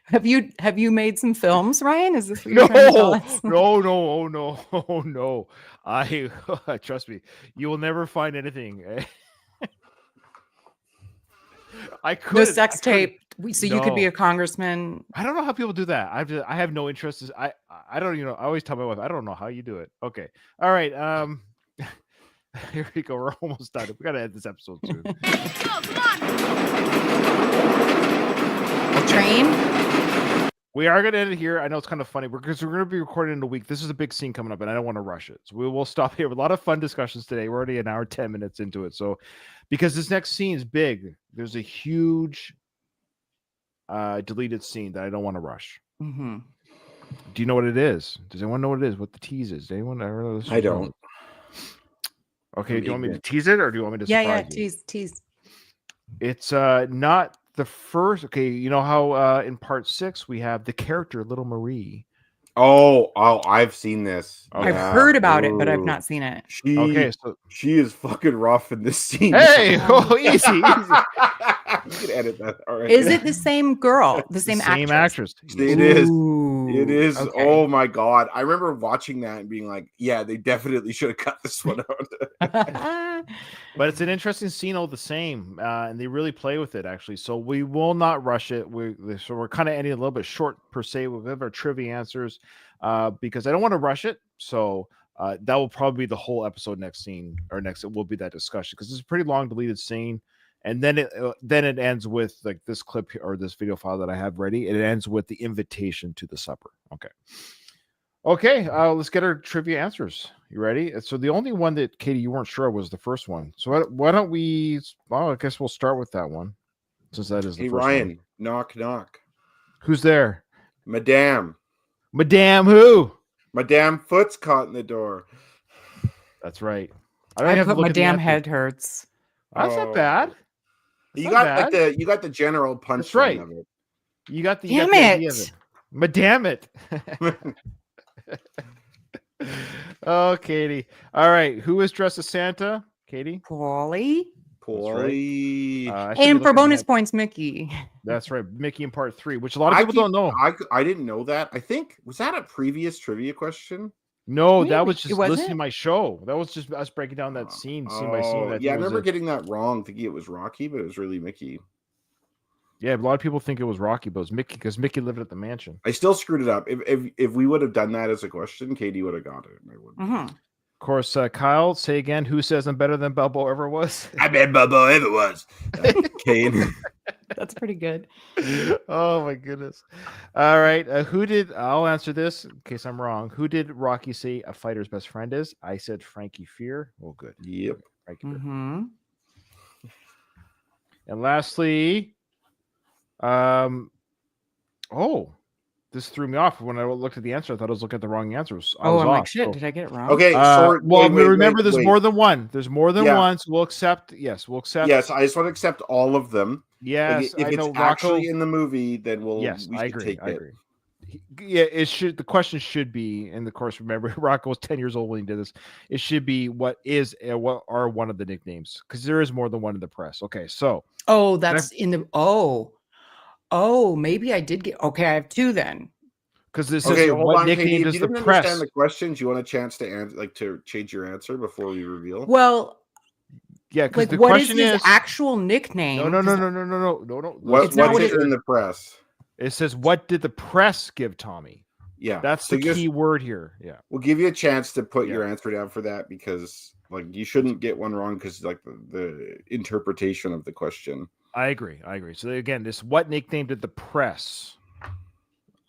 Have you made some films, Ryan? Is this what you're trying to tell us? No. I trust me. You will never find anything. I could No sex tape. So you could be No. a congressman. I don't know how people do that. I have no interest. I don't. I always tell my wife I don't know how you do it. Okay. All right. Here we go. We're almost done. We gotta end this episode soon. A train. We are going to end it here. I know it's kind of funny because we're going to be recording in a week. This is a big scene coming up, and I don't want to rush it. So we will stop here. A lot of fun discussions today. We're already an hour, 10 minutes into it. So because this next scene is big, there's a huge deleted scene that I don't want to rush. Mm-hmm. Do you know what it is? Does anyone know what it is? What the tease is? Does anyone? I don't. Okay. Do you want me to tease it or do you want me to surprise you? Tease. It's not the first. Okay, you know how in part 6 we have the character Little Marie. Oh, I've seen this. I've Yeah. heard about it, but I've Ooh. not seen it. Okay, so She is fucking rough in this scene. hey, oh, easy. You can edit that. All right. Is it the same girl? The same actress? It is. Ooh, It is. okay. Oh my god! I remember watching that and being like, "Yeah, they definitely should have cut this one out." But it's an interesting scene all the same, and they really play with it actually. So we will not rush it. We're kind of ending a little bit short per se. We'll have our trivia answers because I don't want to rush it. So that will probably be the whole episode next scene or next. It will be that discussion because it's a pretty long deleted scene, and then it ends with like this clip or this video file that I have ready. It ends with the invitation to the supper. Okay, let's get our trivia answers. You ready? So the only one that Katie you weren't sure was the first one. So why don't we? Well, I guess we'll start with that one, since that is the Hey first Ryan, one. knock knock. Who's there? Madame Who? Madame Foot's caught in the door. That's right. don't I have to put look my at the damn answer. head hurts. That's not bad. That's You not got bad. you got the general punch. That's right. Of it. You got the Damn the idea of it. Madame it. Oh, Katie. All right. Who is dressed as Santa? Katie. Paulie. Paulie. I should be And for looking bonus at- points, Mickey. That's right. Mickey in part 3, which a lot of people don't know. I didn't know that. I think was that a previous trivia question? No, that Maybe. was It just wasn't? listening to my show. That was just us breaking down that scene by scene. Oh, That yeah, I was remember a- getting that wrong, thinking it was Rocky, but it was really Mickey. Yeah, a lot of people think it was Rocky, but it was Mickey because Mickey lived at the mansion. I still screwed it up. If we would have done that as a question, Katie would have got it. I would. Mhm. Of course, Kyle, say again. Who says I'm better than Balboa ever was? I bet Bubba ever was. Kane. That's pretty good. Oh my goodness! All right, who did? I'll answer this in case I'm wrong. Who did Rocky say a fighter's best friend is? I said Frankie Fear. Oh, good. Yep. Frankie Fear. Mm-hmm. And lastly, this threw me off when I looked at the answer. I thought I was looking at the wrong answers. Oh, I'm like, off, shit, so- did I get it wrong? Okay. well, remember, there's wait. more than one. There's more than Yeah. one. So we'll accept. Yes, we'll accept. Yes, I just want to accept all of them. Yes, if I it's know. Rocco. actually in the movie, then Yes, we I should agree. take I it. agree. Yeah, it should. The question should be, and of course, remember, Rocco was 10 years old when he did this. It should be what are one of the nicknames, because there is more than one in the press. Okay, so Oh, that's in the maybe I did get okay. I have two then. because this is Okay, hold what on, Katie. nickname If does you the didn't press? understand the questions, you want a chance to answer, like to change your answer before we reveal. Well, Yeah, because like the what is question his is actual nickname? no. What, It's not what's what it it- in the press? It says, "What did the press give Tommy?" Yeah, That's so the key word here. Yeah. We'll give you a chance to put Yeah. your answer down for that because, like, you shouldn't get one wrong because, like, the interpretation of the question. I agree. So again, this what nickname did the press?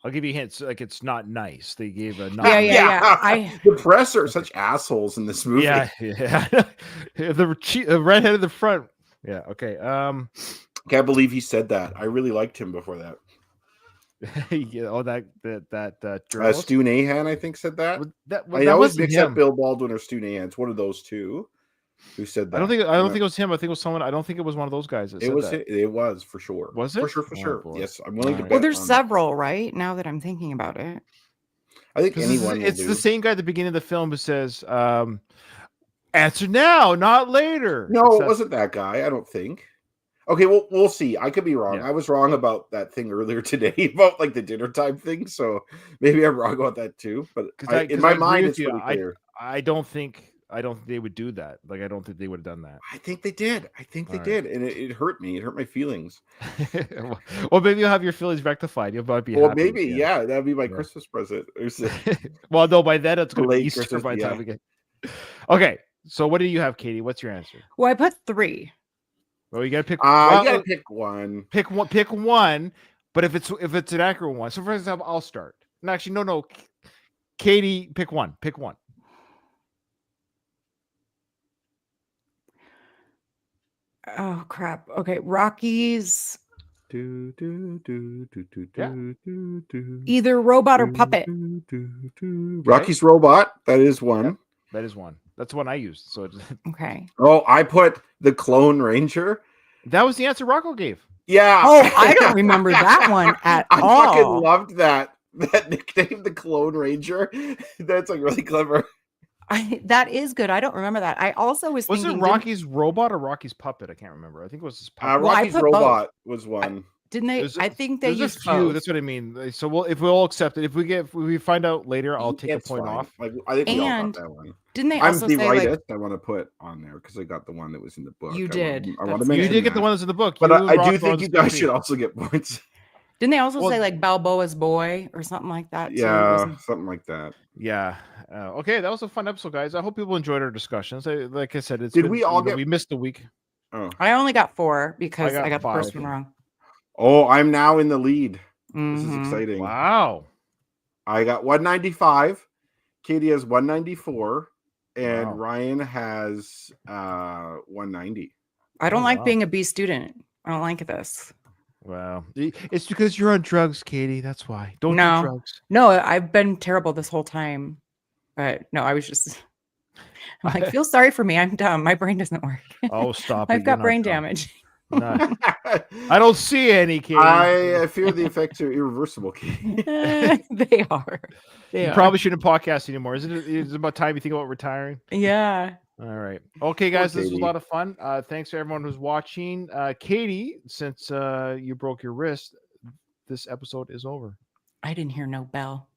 I'll give you hints. Like it's not nice. They gave a not Yeah. The press are such assholes in this movie. Yeah. The redhead in the front. Yeah. Okay. Can't believe he said that. I really liked him before that. Yeah. Oh, that journalist? Stu Nahan, I think, said that. That I always wasn't mix up him. Bill Baldwin or Stu Nahan. It's one of those two who said that. I don't think it was him. I think it was someone. I don't think it was one of those guys that it said was. that. It was for sure. Was it? For sure. Oh, sure. boy. Yes, I'm willing to Alright. bet. Well, there's on- several, right? Now that I'm thinking about it. I think 'Cause anyone. it's will the do. same guy at the beginning of the film who says, "Answer now, not later." No, It's it that- wasn't that guy. I don't think. Okay, well, we'll see. I could be wrong. Yeah. I was wrong about that thing earlier today about like the dinner time thing. So maybe I'm wrong about that too. But 'Cause in 'cause my agree mind, with it's you. pretty clear. I don't think they would do that. Like I don't think they would have done that. I think they did. I think they All did, and it hurt me. It hurt my feelings. Well, maybe you'll have your feelings rectified. You'll probably be Well, happy. maybe, yeah, that'd be my Yeah. Christmas present. Or so- Well, no, by then it's going to be Late Easter Christmas, by the yeah. time we get. Okay, so what do you have, Katie? What's your answer? Well, I put 3. Well, you got to pick. you well, gotta pick one. Pick one. Pick one. But if it's an accurate one, so for example, I'll start. No, actually, no. Katie, pick one. Pick one. Oh crap. Okay, Rocky's either robot or puppet. Rocky's Robot. That is one. That is one. That's the one I used. So Okay. Oh, I put the Clone Ranger. that was the answer Rocco gave. Yeah. Oh, I don't remember that one at I all. fucking loved that nickname, the Clone Ranger. That's like really clever. That is good. I don't remember that. I also was Was thinking, it Rocky's robot or Rocky's puppet? I can't remember. I think it was his puppet. Well, I Rocky's put Robot was one. didn't they? There's- I think they There's used a few. both. That's what I mean. So if we all accept it, if we find out later, I'll take It's a point fine. off. Like I think we all And got that one. Didn't they I'm also the say like rightist. I want to put on there because I got the one that was in the book. You I did. Want, I want That's to good. You mention did get the that. one that's in the book, But You I and do Rocco think on you the guys screen. should also get points. didn't they also Well- say like Balboa's boy or something like that? Too? Yeah, Wasn't- something like that. Yeah. Okay, that was a fun episode, guys. I hope people enjoyed our discussions. Like I said, it's Did been- we all get- we missed a week. Oh, I only got 4 because I I got got the first 5. one wrong. oh, I'm now in the lead. This is Mhm. exciting. Wow. I got 195. Katie has 194, and Wow. Ryan has 190. I don't Oh, like wow. being a B student. I don't like this. Wow. It's because you're on drugs, Katie. That's why. Don't No. do drugs. No, I've been terrible this whole time. But no, I was just I'm like, feel sorry for me. I'm dumb. My brain doesn't work. Oh, stop it. I've You're got not brain drunk. damage. No. I don't see any, Katie. I fear the effects are irreversible, Katie. They are. They You are. probably shouldn't podcast anymore. Is it about time you think about retiring? Yeah. All right. Okay, guys, this was a Katie. lot of fun. Thanks to everyone who's watching. Katie, since you broke your wrist, this episode is over. I didn't hear no bell.